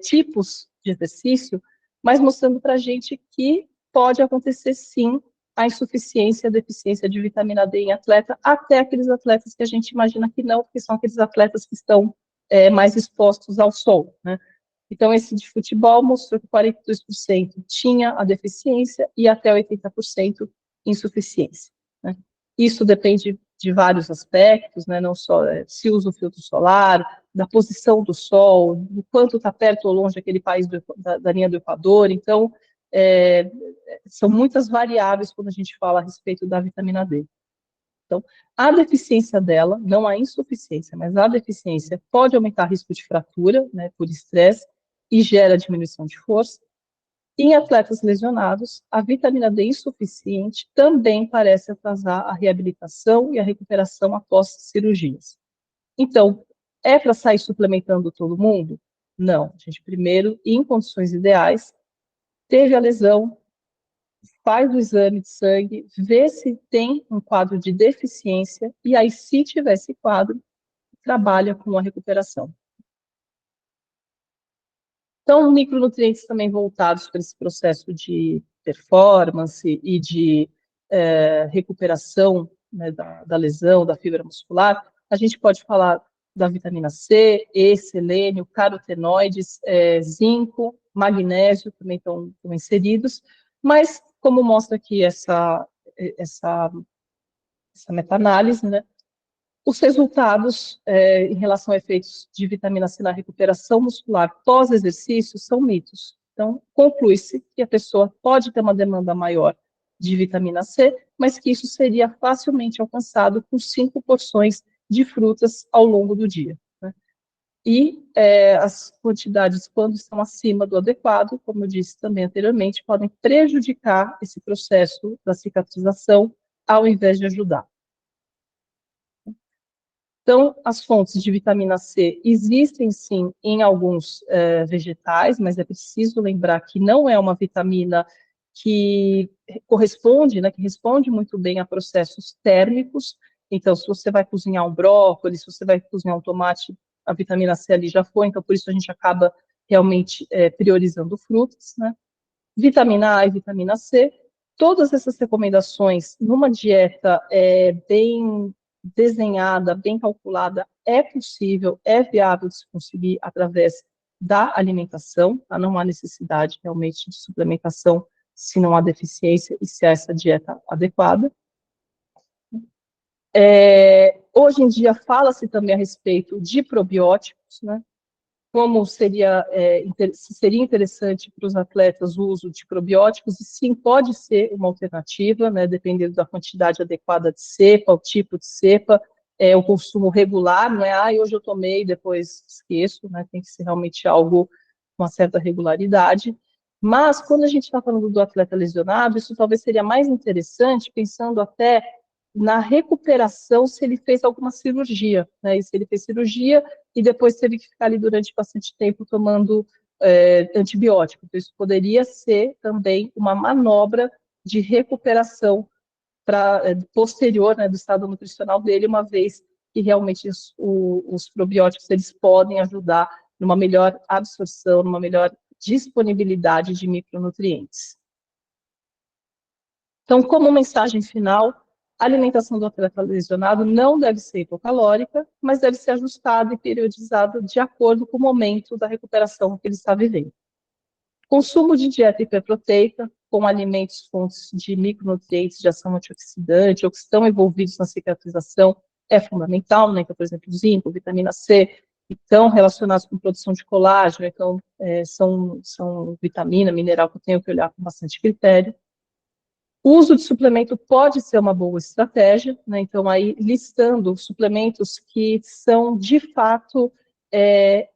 tipos de exercício, mas mostrando para a gente que pode acontecer, sim, a insuficiência, a deficiência de vitamina D em atleta, até aqueles atletas que a gente imagina que não, porque são aqueles atletas que estão mais expostos ao sol, né? Então, esse de futebol mostrou que 42% tinha a deficiência e até 80% insuficiência, né? Isso depende de vários aspectos, né? Não só se usa o filtro solar, da posição do sol, do quanto está perto ou longe aquele país da linha do Equador. Então, são muitas variáveis quando a gente fala a respeito da vitamina D. Então, a deficiência dela, não a insuficiência, mas a deficiência pode aumentar o risco de fratura, né, por estresse, e gera diminuição de força. Em atletas lesionados, a vitamina D insuficiente também parece atrasar a reabilitação e a recuperação após cirurgias. Então, é para sair suplementando todo mundo? Não. A gente primeiro, em condições ideais, teve a lesão, faz o exame de sangue, vê se tem um quadro de deficiência, e aí, se tiver esse quadro, trabalha com a recuperação. Então, micronutrientes também voltados para esse processo de performance e de recuperação, né, da lesão, da fibra muscular. A gente pode falar da vitamina C, E, selênio, carotenoides, zinco, magnésio também estão inseridos, mas, como mostra aqui essa meta-análise, né, os resultados em relação a efeitos de vitamina C na recuperação muscular pós-exercício são mitos. Então, conclui-se que a pessoa pode ter uma demanda maior de vitamina C, mas que isso seria facilmente alcançado com 5 porções de frutas ao longo do dia, né? E as quantidades, quando estão acima do adequado, como eu disse também anteriormente, podem prejudicar esse processo da cicatrização ao invés de ajudar. Então, as fontes de vitamina C existem, sim, em alguns vegetais, mas é preciso lembrar que não é uma vitamina que corresponde, né, que responde muito bem a processos térmicos. Então, se você vai cozinhar um brócolis, se você vai cozinhar um tomate, a vitamina C ali já foi, então por isso a gente acaba realmente priorizando frutas, né? Vitamina A e vitamina C. Todas essas recomendações numa dieta bem desenhada, bem calculada, é possível, é viável de se conseguir através da alimentação, tá? Não há necessidade realmente de suplementação se não há deficiência e se há essa dieta adequada. Hoje em dia fala-se também a respeito de probióticos, né? Como seria interessante para os atletas o uso de probióticos, e sim, pode ser uma alternativa, né, dependendo da quantidade adequada de cepa, o tipo de cepa, o consumo regular, não é, hoje eu tomei, depois esqueço, né, tem que ser realmente algo com uma certa regularidade. Mas, quando a gente está falando do atleta lesionado, isso talvez seria mais interessante, pensando até na recuperação, se ele fez alguma cirurgia, né, e se ele fez cirurgia, e depois teve que ficar ali durante bastante tempo tomando antibiótico. Então, isso poderia ser também uma manobra de recuperação posterior, né, do estado nutricional dele, uma vez que realmente os probióticos eles podem ajudar numa melhor absorção, numa melhor disponibilidade de micronutrientes. Então, como mensagem final, a alimentação do atleta lesionado não deve ser hipocalórica, mas deve ser ajustada e periodizada de acordo com o momento da recuperação que ele está vivendo. Consumo de dieta hiperproteica, com alimentos fontes de micronutrientes de ação antioxidante ou que estão envolvidos na cicatrização, é fundamental, né? Então, por exemplo, zinco, vitamina C, que estão relacionados com produção de colágeno, então são vitamina, mineral que eu tenho que olhar com bastante critério. O uso de suplemento pode ser uma boa estratégia, né? Então, aí, listando suplementos que são, de fato,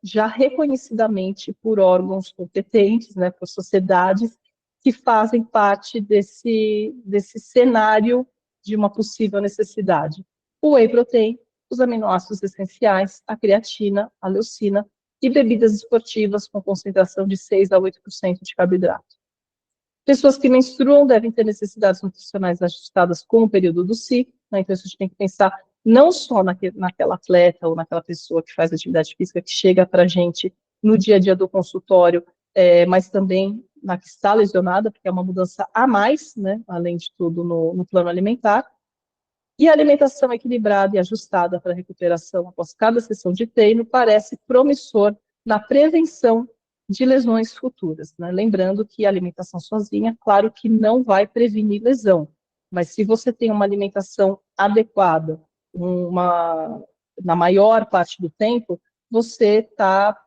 já reconhecidamente por órgãos competentes, né, por sociedades, que fazem parte desse cenário de uma possível necessidade. O whey protein, os aminoácidos essenciais, a creatina, a leucina e bebidas esportivas com concentração de 6 a 8% de carboidrato. Pessoas que menstruam devem ter necessidades nutricionais ajustadas com o período do ciclo, né? Então, a gente tem que pensar não só naquela atleta ou naquela pessoa que faz atividade física que chega para a gente no dia a dia do consultório, mas também na que está lesionada, porque é uma mudança a mais, né? Além de tudo, no plano alimentar. E a alimentação equilibrada e ajustada para a recuperação após cada sessão de treino parece promissor na prevenção de lesões futuras, né? Lembrando que a alimentação sozinha, claro que não vai prevenir lesão, mas se você tem uma alimentação adequada, na maior parte do tempo, você está,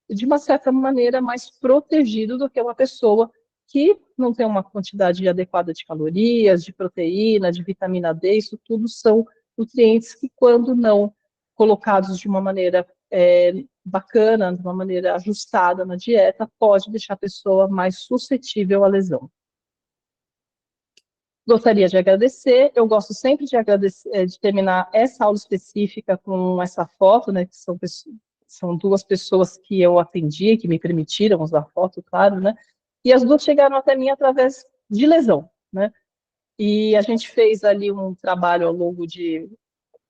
de uma certa maneira, mais protegido do que uma pessoa que não tem uma quantidade adequada de calorias, de proteína, de vitamina D, isso tudo são nutrientes que, quando não colocados de uma maneira bacana, de uma maneira ajustada na dieta, pode deixar a pessoa mais suscetível à lesão. Gostaria de agradecer, eu gosto sempre de agradecer, de terminar essa aula específica com essa foto, né, que são duas pessoas que eu atendi, que me permitiram usar foto, claro, né, e as duas chegaram até mim através de lesão, né, e a gente fez ali um trabalho ao longo de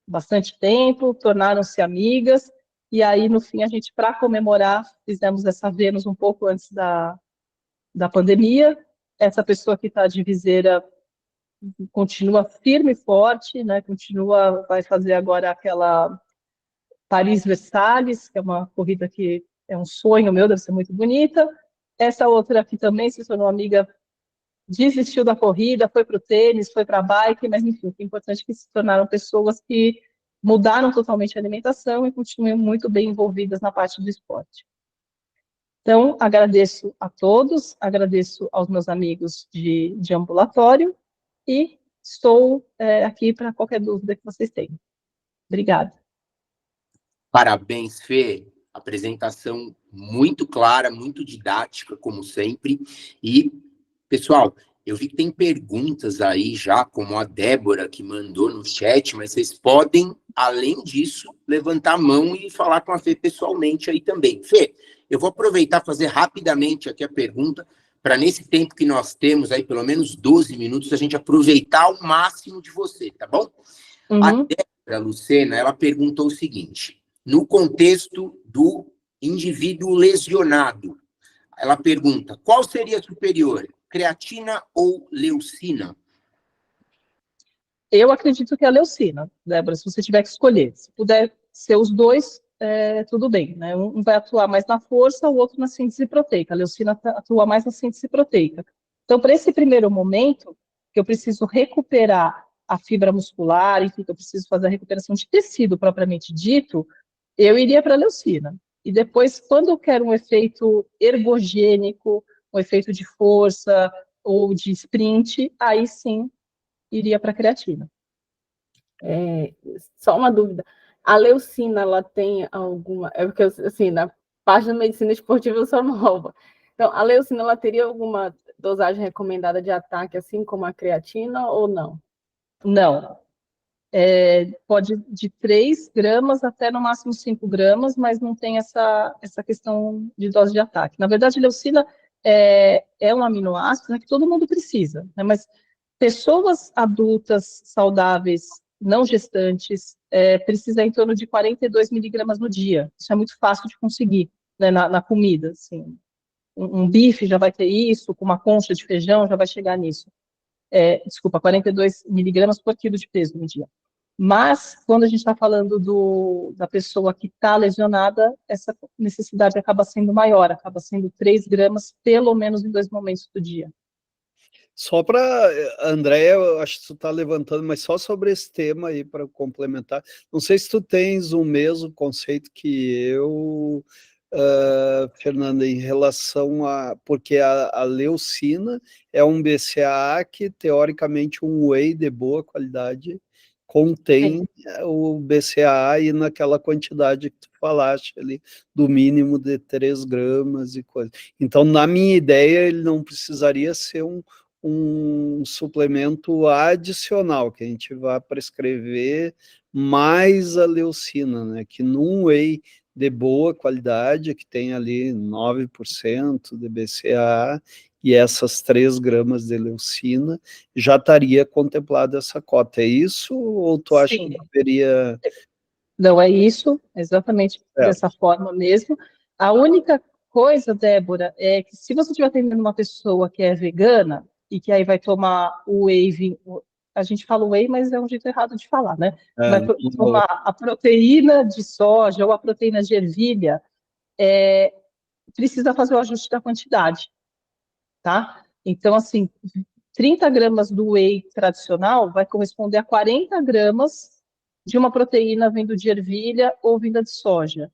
bastante tempo, tornaram-se amigas, e aí, no fim, a gente, para comemorar, fizemos essa Vênus um pouco antes da pandemia. Essa pessoa que está de viseira continua firme e forte, né? Vai fazer agora aquela Paris-Versalhes, que é uma corrida que é um sonho meu, deve ser muito bonita. Essa outra aqui também se tornou amiga, desistiu da corrida, foi para o tênis, foi para a bike, mas enfim, é importante que se tornaram pessoas que mudaram totalmente a alimentação e continuam muito bem envolvidas na parte do esporte. Então, agradeço a todos, agradeço aos meus amigos de ambulatório e estou aqui para qualquer dúvida que vocês tenham. Obrigada. Parabéns, Fê. Apresentação muito clara, muito didática, como sempre. E, pessoal, eu vi que tem perguntas aí já, como a Débora, que mandou no chat, mas vocês podem, além disso, levantar a mão e falar com a Fê pessoalmente aí também. Fê, eu vou aproveitar e fazer rapidamente aqui a pergunta, para nesse tempo que nós temos aí, pelo menos 12 minutos, a gente aproveitar o máximo de você, tá bom? Uhum. A Débora Lucena, ela perguntou o seguinte: no contexto do indivíduo lesionado. Ela pergunta, qual seria superior, creatina ou leucina? Eu acredito que é a leucina, Débora, se você tiver que escolher. Se puder ser os dois, tudo bem, né? Um vai atuar mais na força, o outro na síntese proteica. A leucina atua mais na síntese proteica. Então, para esse primeiro momento, que eu preciso recuperar a fibra muscular, enfim, que eu preciso fazer a recuperação de tecido propriamente dito, eu iria para a leucina. E depois, quando eu quero um efeito ergogênico, um efeito de força ou de sprint, aí sim iria para a creatina. Só uma dúvida. A leucina, ela tem alguma... É porque, assim, na parte da medicina esportiva eu sou nova. Então, a leucina, ela teria alguma dosagem recomendada de ataque, assim como a creatina, ou não? Não. Pode de 3 gramas até no máximo 5 gramas, mas não tem essa questão de dose de ataque. Na verdade, a leucina é um aminoácido, né, que todo mundo precisa, né, mas pessoas adultas, saudáveis, não gestantes, precisam em torno de 42 miligramas no dia. Isso é muito fácil de conseguir, né, na comida. Assim. Um bife já vai ter isso, com uma concha de feijão já vai chegar nisso. 42 miligramas por quilo de peso no dia. Mas, quando a gente está falando da pessoa que está lesionada, essa necessidade acaba sendo maior, acaba sendo 3 gramas, pelo menos em 2 momentos do dia. Só para, Andréia, eu acho que tu está levantando, mas só sobre esse tema aí, para complementar. Não sei se tu tens o mesmo conceito que eu, Fernanda, em relação a... Porque a leucina é um BCAA que, teoricamente, um whey de boa qualidade contém o BCAA aí naquela quantidade que tu falaste ali, do mínimo de 3 gramas e coisa. Então, na minha ideia, ele não precisaria ser um suplemento adicional, que a gente vai prescrever mais a leucina, né? Que num whey de boa qualidade, que tem ali 9% de BCAA, e essas 3 gramas de leucina, já estaria contemplada essa cota. É isso? Ou tu acha Sim. que deveria... Não, é isso, exatamente dessa forma mesmo. A única coisa, Débora, é que se você estiver atendendo uma pessoa que é vegana e que aí vai tomar o whey, a gente fala whey, mas é um jeito errado de falar, né? Vai tomar a proteína de soja ou a proteína de ervilha, precisa fazer o ajuste da quantidade, tá? Então, assim, 30 gramas do whey tradicional vai corresponder a 40 gramas de uma proteína vindo de ervilha ou vinda de soja.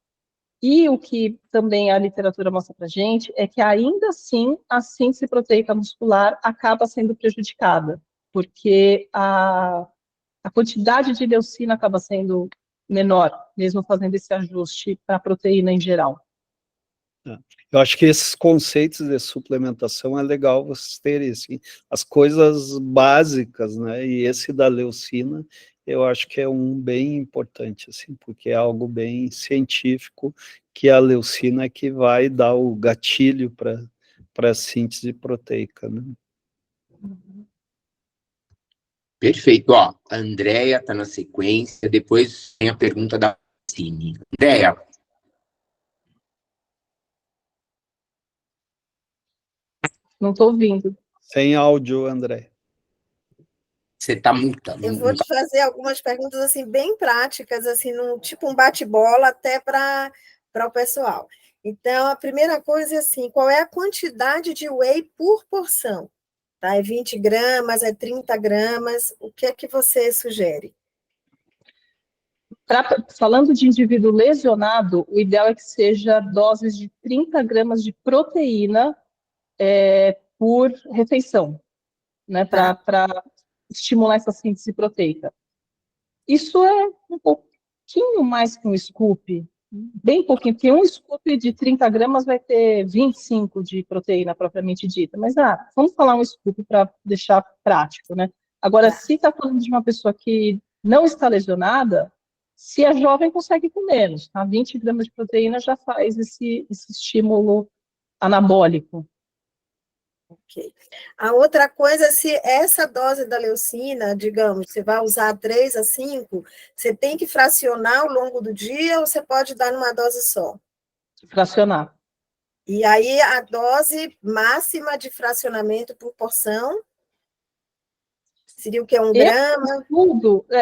E o que também a literatura mostra para a gente é que ainda assim a síntese proteica muscular acaba sendo prejudicada, porque a quantidade de leucina acaba sendo menor, mesmo fazendo esse ajuste para a proteína em geral. Eu acho que esses conceitos de suplementação é legal vocês terem, assim, as coisas básicas, né? E esse da leucina, eu acho que é um bem importante, assim, porque é algo bem científico, que a leucina é que vai dar o gatilho para a síntese proteica, né? Perfeito. Ó, a Andréia está na sequência, depois tem a pergunta da Cine. Andréia. Não estou ouvindo. Sem áudio, André. Você está muta. Eu vou te fazer algumas perguntas assim bem práticas, assim, tipo um bate-bola até para o pessoal. Então, a primeira coisa é assim, qual é a quantidade de whey por porção? Tá? É 20 gramas, é 30 gramas? O que é que você sugere? Falando de indivíduo lesionado, o ideal é que seja doses de 30 gramas de proteína por refeição, né, para estimular essa síntese proteica. Isso é um pouquinho mais que um scoop, bem pouquinho, porque um scoop de 30 gramas vai ter 25 de proteína propriamente dita, mas vamos falar um scoop para deixar prático, né? Agora, se está falando de uma pessoa que não está lesionada, se é jovem, consegue com menos, tá? 20 gramas de proteína já faz esse estímulo anabólico. Ok. A outra coisa, se essa dose da leucina, digamos, você vai usar 3 a 5, você tem que fracionar ao longo do dia ou você pode dar numa dose só? Fracionar. E aí a dose máxima de fracionamento por porção seria o quê? 1 grama?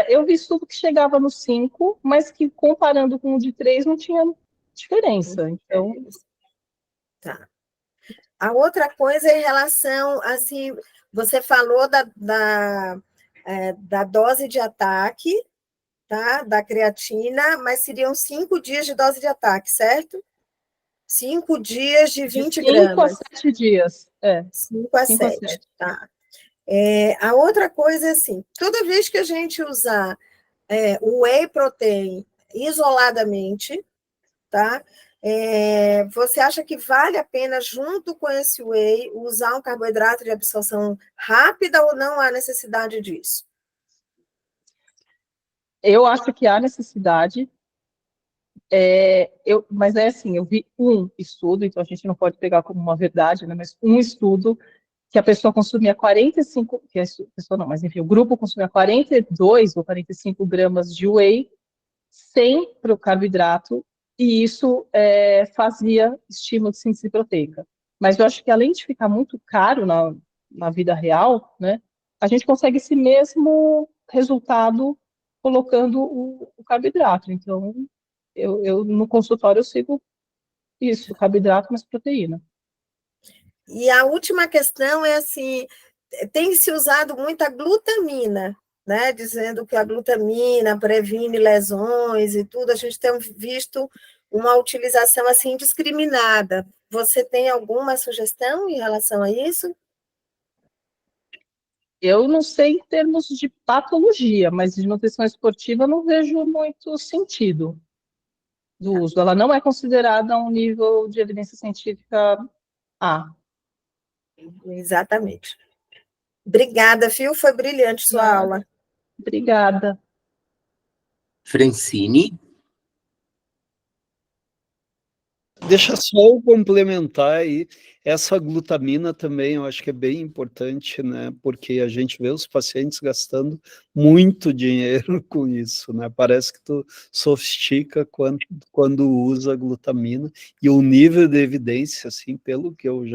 Eu vi estudo que chegava no 5, mas que comparando com o de 3 não tinha diferença. Então, tá. A outra coisa é em relação, assim, você falou da dose de ataque, tá? Da creatina, mas seriam 5 dias de dose de ataque, certo? 5 dias de 20 gramas. 5 a 7 dias. 5 a 7, tá. A outra coisa é assim, toda vez que a gente usar o whey protein isoladamente, tá? Você acha que vale a pena, junto com esse whey, usar um carboidrato de absorção rápida ou não há necessidade disso? Eu acho que há necessidade, mas é assim, eu vi um estudo, então a gente não pode pegar como uma verdade, né, mas um estudo que a pessoa consumia 45, que a pessoa não, mas enfim, o grupo consumia 42 ou 45 gramas de whey sem pro carboidrato, e isso fazia estímulo de síntese proteica. Mas eu acho que além de ficar muito caro na vida real, né, a gente consegue esse mesmo resultado colocando o carboidrato. Então, eu no consultório eu sigo isso, carboidrato mais proteína. E a última questão é assim, tem se usado muita glutamina, né? Dizendo que a glutamina previne lesões e tudo, a gente tem visto uma utilização assim indiscriminada. Você tem alguma sugestão em relação a isso? Eu não sei em termos de patologia, mas de nutrição esportiva eu não vejo muito sentido do uso. Ela não é considerada um nível de evidência científica A. Exatamente. Obrigada, Fio, foi brilhante sua aula. Obrigada. Francine? Deixa só eu complementar aí, essa glutamina também eu acho que é bem importante, né, porque a gente vê os pacientes gastando muito dinheiro com isso, né, parece que tu sofistica quando usa glutamina, e o nível de evidência, assim, pelo que eu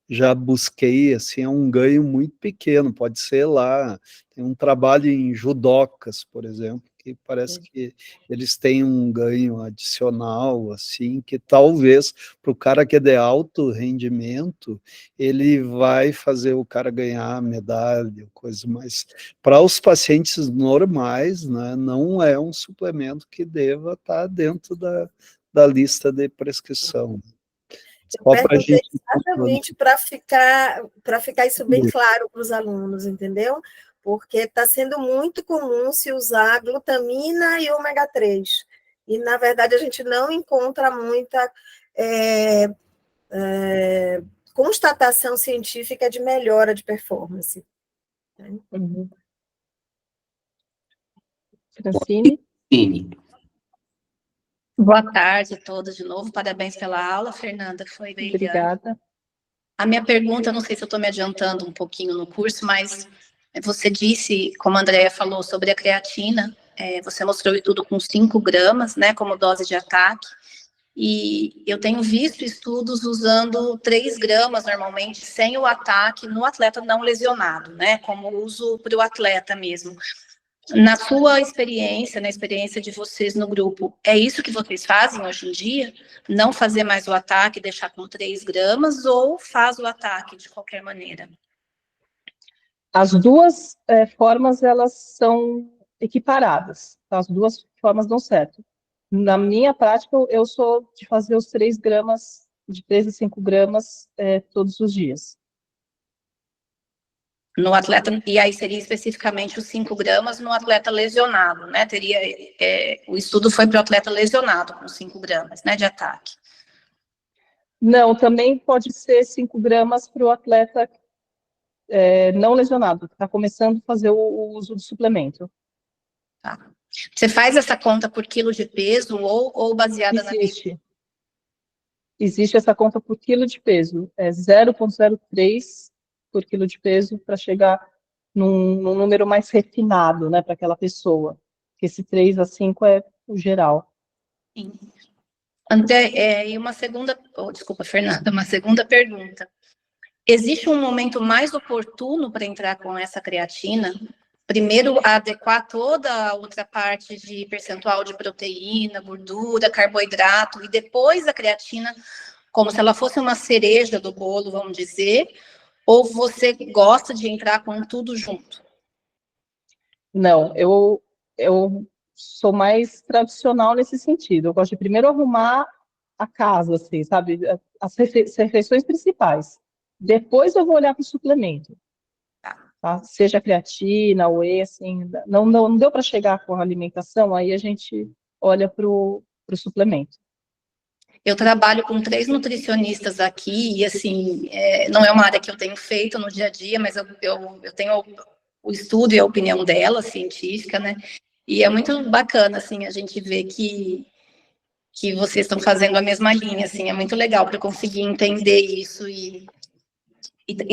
já busquei, assim, é um ganho muito pequeno, pode ser lá, tem um trabalho em judocas, por exemplo, que parece que eles têm um ganho adicional, assim, que talvez para o cara que é de alto rendimento, ele vai fazer o cara ganhar medalha, coisa mais. Para os pacientes normais, né, não é um suplemento que deva estar dentro da lista de prescrição. Eu perguntei exatamente para ficar isso bem claro para os alunos, entendeu? Porque está sendo muito comum se usar glutamina e ômega 3. E, na verdade, a gente não encontra muita constatação científica de melhora de performance. Uhum. Francine? Boa tarde a todos de novo. Parabéns pela aula, Fernanda, foi brilhante. Obrigada. A minha pergunta, não sei se eu estou me adiantando um pouquinho no curso, mas você disse, como a Andrea falou, sobre a creatina, você mostrou tudo com 5 gramas, né, como dose de ataque, e eu tenho visto estudos usando 3 gramas, normalmente, sem o ataque, no atleta não lesionado, né, como uso para o atleta mesmo. Na sua experiência, na experiência de vocês no grupo, é isso que vocês fazem hoje em dia? Não fazer mais o ataque, deixar com 3 gramas, ou faz o ataque de qualquer maneira? As duas formas, elas são equiparadas. Tá? As duas formas dão certo. Na minha prática, eu sou de fazer os 3 gramas, de 3 a 5 gramas todos os dias. No atleta, e aí seria especificamente os 5 gramas no atleta lesionado, né? O estudo foi para o atleta lesionado com 5 gramas, né, de ataque. Não, também pode ser 5 gramas para o atleta não lesionado, que está começando a fazer o uso do suplemento. Tá. Você faz essa conta por quilo de peso ou baseada na... Existe essa conta por quilo de peso, 0,03 por quilo de peso para chegar num número mais refinado, né, para aquela pessoa. Esse 3 a 5 é o geral. Sim. André, e uma segunda, desculpa, Fernanda, uma segunda pergunta. Existe um momento mais oportuno para entrar com essa creatina? Primeiro, adequar toda a outra parte de percentual de proteína, gordura, carboidrato, e depois a creatina, como se ela fosse uma cereja do bolo, vamos dizer, ou você gosta de entrar com tudo junto? Não, eu sou mais tradicional nesse sentido. Eu gosto de primeiro arrumar a casa, assim, sabe? As refeições principais. Depois eu vou olhar para o suplemento. Tá? Seja creatina, whey, assim, não deu para chegar com a alimentação, aí a gente olha para o suplemento. Eu trabalho com 3 nutricionistas aqui, e assim, não é uma área que eu tenho feito no dia a dia, mas eu tenho o estudo e a opinião dela, científica, né? E é muito bacana, assim, a gente ver que vocês estão fazendo a mesma linha, assim, é muito legal para conseguir entender isso e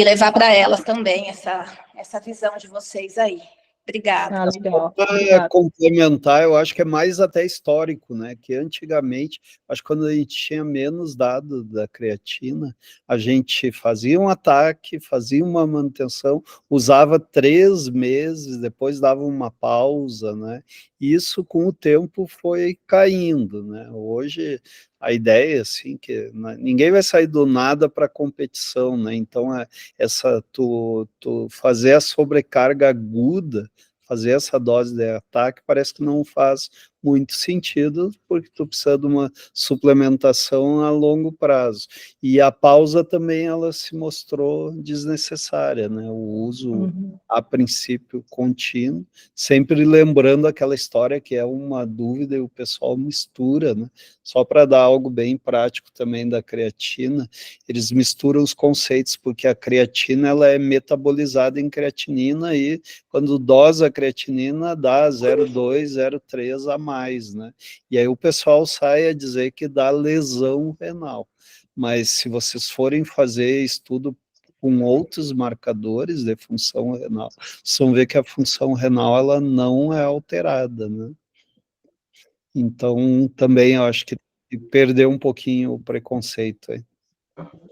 levar para elas também essa visão de vocês aí. Obrigada. Legal. Para complementar, eu acho que é mais até histórico, né? Que antigamente, acho que quando a gente tinha menos dados da creatina, a gente fazia um ataque, fazia uma manutenção, usava 3 meses, depois dava uma pausa, né? E isso com o tempo foi caindo, né? Hoje a ideia assim que ninguém vai sair do nada para competição, né? Então tu fazer a sobrecarga aguda, fazer essa dose de ataque, parece que não faz muito sentido, porque tu precisa de uma suplementação a longo prazo. E a pausa também, ela se mostrou desnecessária, né? O uso, a princípio, contínuo, sempre lembrando aquela história que é uma dúvida e o pessoal mistura, né? Só para dar algo bem prático também da creatina, eles misturam os conceitos, porque a creatina ela é metabolizada em creatinina e quando dosa a creatinina dá 0,2, 0,3 a mais, né? E aí o pessoal sai a dizer que dá lesão renal. Mas se vocês forem fazer estudo com outros marcadores de função renal, vocês vão ver que a função renal ela não é alterada, né? Então, também eu acho que perdeu um pouquinho o preconceito aí.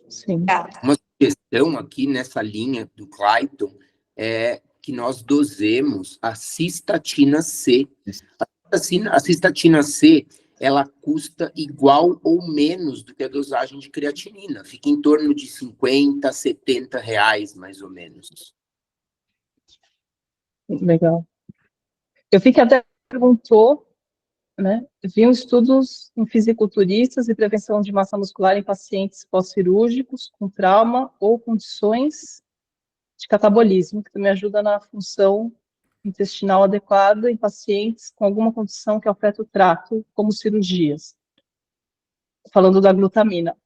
Sim. Uma sugestão aqui nessa linha do Clayton é que nós dosemos a cistatina C. A cistatina C, ela custa igual ou menos do que a dosagem de creatinina. Fica em torno de 50, 70 reais, mais ou menos. Legal. Eu vi que até perguntou, né? Viam estudos em fisiculturistas e prevenção de massa muscular em pacientes pós-cirúrgicos com trauma ou condições de catabolismo, que também ajuda na função intestinal adequada em pacientes com alguma condição que afeta o trato, como cirurgias. Falando da glutamina.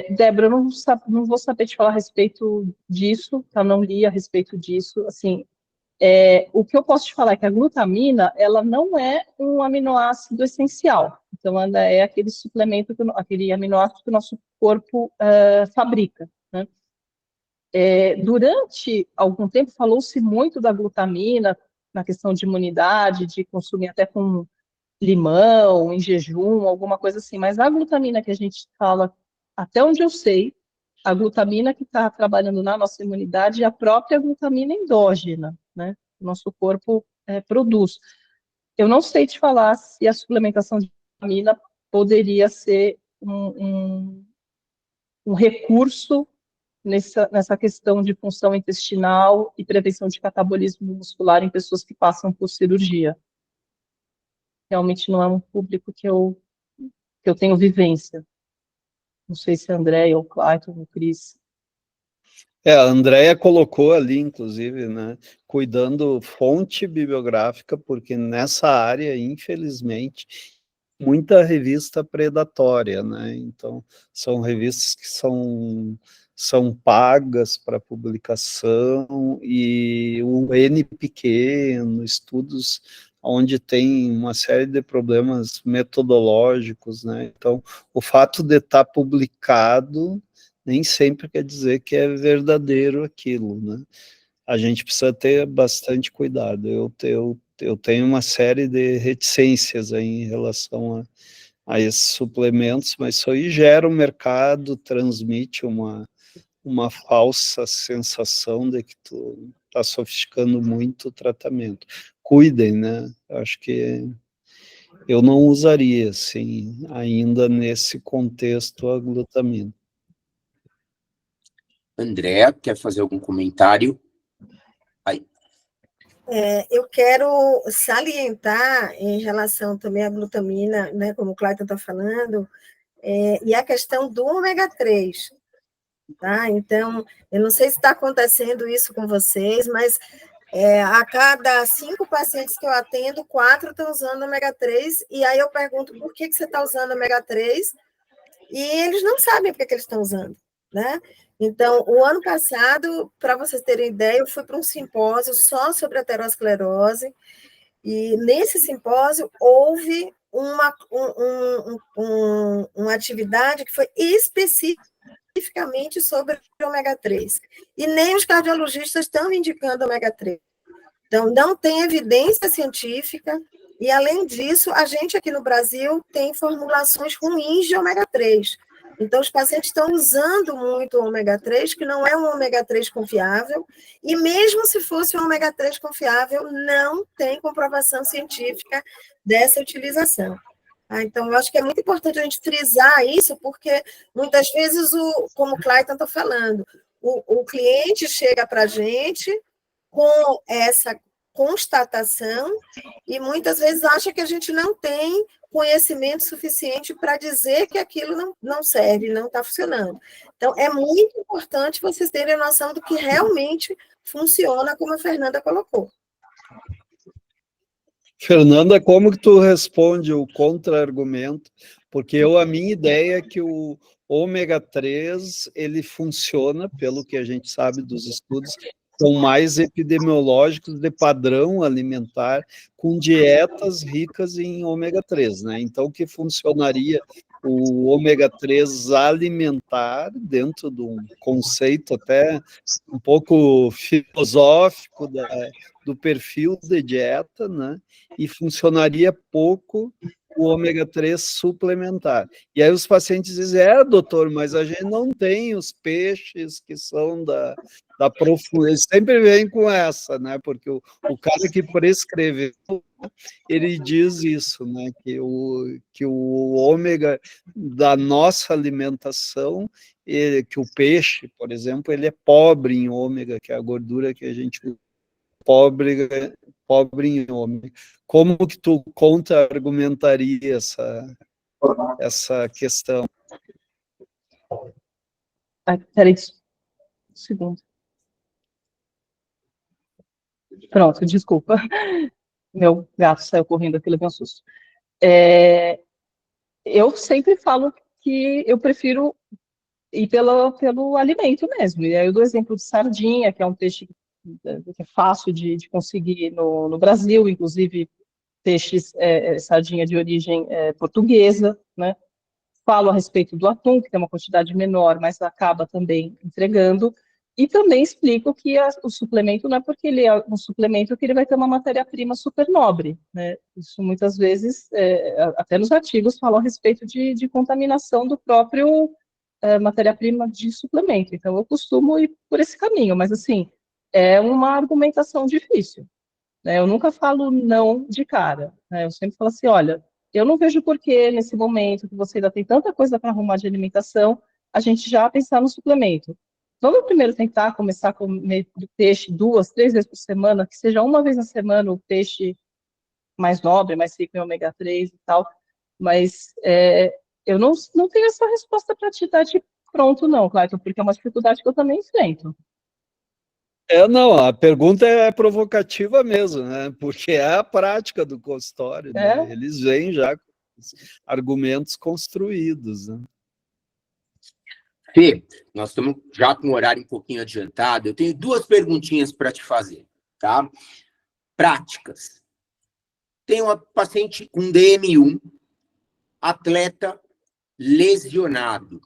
Débora, eu não vou saber te falar a respeito disso, tá? Não li a respeito disso. Assim, o que eu posso te falar é que a glutamina, ela não é um aminoácido essencial. Então, ela é aquele suplemento, aquele aminoácido que o nosso corpo fabrica, né? Durante algum tempo, falou-se muito da glutamina na questão de imunidade, de consumir até com limão, em jejum, alguma coisa assim. Mas a glutamina que a gente fala, até onde eu sei, a glutamina que está trabalhando na nossa imunidade é a própria glutamina endógena, né? O nosso corpo produz. Eu não sei te falar se a suplementação de glutamina poderia ser um recurso nessa questão de função intestinal e prevenção de catabolismo muscular em pessoas que passam por cirurgia. Realmente não é um público que eu tenho vivência. Não sei se é André ou Clayton ou Cris. A Andrea colocou ali, inclusive, né, cuidando fonte bibliográfica, porque nessa área, infelizmente, muita revista predatória, né? Então, são revistas que são pagas para publicação e um N pequeno, estudos onde tem uma série de problemas metodológicos, né? Então, o fato de estar publicado nem sempre quer dizer que é verdadeiro aquilo, né? A gente precisa ter bastante cuidado. Eu tenho uma série de reticências aí em relação a esses suplementos, mas isso aí gera um mercado, transmite uma falsa sensação de que tu está sofisticando muito o tratamento. Cuidem, né? Acho que eu não usaria, assim, ainda nesse contexto, a glutamina. Andréa, quer fazer algum comentário? Aí. Eu quero salientar em relação também à glutamina, né, como o Clayton está falando, e a questão do ômega 3. Tá? Então, eu não sei se está acontecendo isso com vocês, mas a cada 5 pacientes que eu atendo, 4 estão usando ômega 3, e aí eu pergunto por que você está usando ômega 3, e eles não sabem por que eles estão usando, né? Então, o ano passado, para vocês terem ideia, eu fui para um simpósio só sobre aterosclerose, e nesse simpósio houve uma atividade que foi especificamente sobre ômega 3. E nem os cardiologistas estão indicando ômega 3. Então, não tem evidência científica, e, além disso, a gente aqui no Brasil tem formulações ruins de ômega 3. Então, os pacientes estão usando muito o ômega 3, que não é um ômega 3 confiável, e mesmo se fosse um ômega 3 confiável, não tem comprovação científica dessa utilização. Então, eu acho que é muito importante a gente frisar isso, porque muitas vezes, como o Clayton está falando, o cliente chega para a gente com essa constatação e muitas vezes acha que a gente não tem conhecimento suficiente para dizer que aquilo não serve, não está funcionando. Então, é muito importante vocês terem a noção do que realmente funciona, como a Fernanda colocou. Fernanda, como que tu responde o contra-argumento? Porque a minha ideia é que o ômega 3, ele funciona, pelo que a gente sabe dos estudos, são mais epidemiológicos de padrão alimentar, com dietas ricas em ômega 3, né? Então, o que funcionaria o ômega 3 alimentar, dentro de um conceito até um pouco filosófico do perfil de dieta, né? E funcionaria pouco o ômega 3 suplementar. E aí os pacientes dizem, doutor, mas a gente não tem os peixes que são da profundidade. Eles sempre vem com essa, né? Porque o cara que prescreveu, ele diz isso, né? Que o ômega da nossa alimentação, que o peixe, por exemplo, ele é pobre em ômega, que é a gordura que a gente usa, pobre em ômega. Como que tu contra-argumentaria essa questão? Peraí, um segundo. Pronto, desculpa. Meu gato saiu correndo aqui, levei um susto. Eu sempre falo que eu prefiro ir pelo alimento mesmo. E aí eu dou exemplo de sardinha, que é um peixe que é fácil de conseguir no Brasil, inclusive peixes, sardinha de origem portuguesa, né? Falo a respeito do atum, que tem uma quantidade menor, mas acaba também entregando, e também explico que o suplemento não é porque ele é um suplemento que ele vai ter uma matéria-prima super nobre, né? Isso muitas vezes, até nos artigos, falam a respeito de contaminação do próprio matéria-prima de suplemento. Então, eu costumo ir por esse caminho, mas, assim, é uma argumentação difícil, né? Eu nunca falo não de cara, né? Eu sempre falo assim, olha, eu não vejo por que, nesse momento, que você ainda tem tanta coisa para arrumar de alimentação, a gente já pensar no suplemento. Vamos primeiro tentar começar a comer peixe 2, 3 vezes por semana, que seja uma vez na semana o peixe mais nobre, mais rico em ômega 3 e tal, mas eu não tenho essa resposta para te dar de pronto, não, Clayton, porque é uma dificuldade que eu também enfrento. Não, a pergunta é provocativa mesmo, né? Porque é a prática do consultório, né? Eles vêm já com argumentos construídos, né? Fê, nós estamos já com o horário um pouquinho adiantado. Eu tenho 2 perguntinhas para te fazer, tá? Práticas. Tem uma paciente com DM1, atleta lesionado.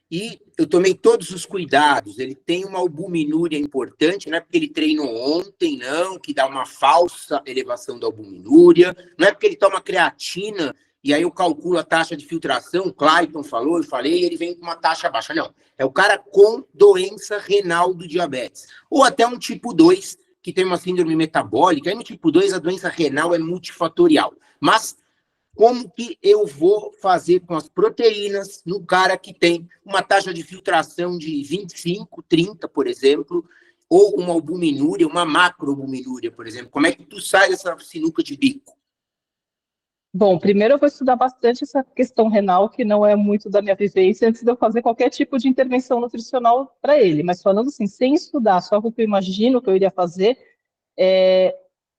E eu tomei todos os cuidados. Ele tem uma albuminúria importante, não é porque ele treinou ontem, não, que dá uma falsa elevação da albuminúria, não é porque ele toma creatina e aí eu calculo a taxa de filtração, o Clayton falou, eu falei, e ele vem com uma taxa baixa. Não, é o cara com doença renal do diabetes. Ou até um tipo 2, que tem uma síndrome metabólica. Aí no tipo 2 a doença renal é multifatorial. Mas como que eu vou fazer com as proteínas no cara que tem uma taxa de filtração de 25, 30, por exemplo, ou uma albuminúria, uma macroalbuminúria, por exemplo? Como é que tu sai dessa sinuca de bico? Bom, primeiro eu vou estudar bastante essa questão renal, que não é muito da minha vivência, antes de eu fazer qualquer tipo de intervenção nutricional para ele. Mas falando assim, sem estudar, só o que eu imagino que eu iria fazer,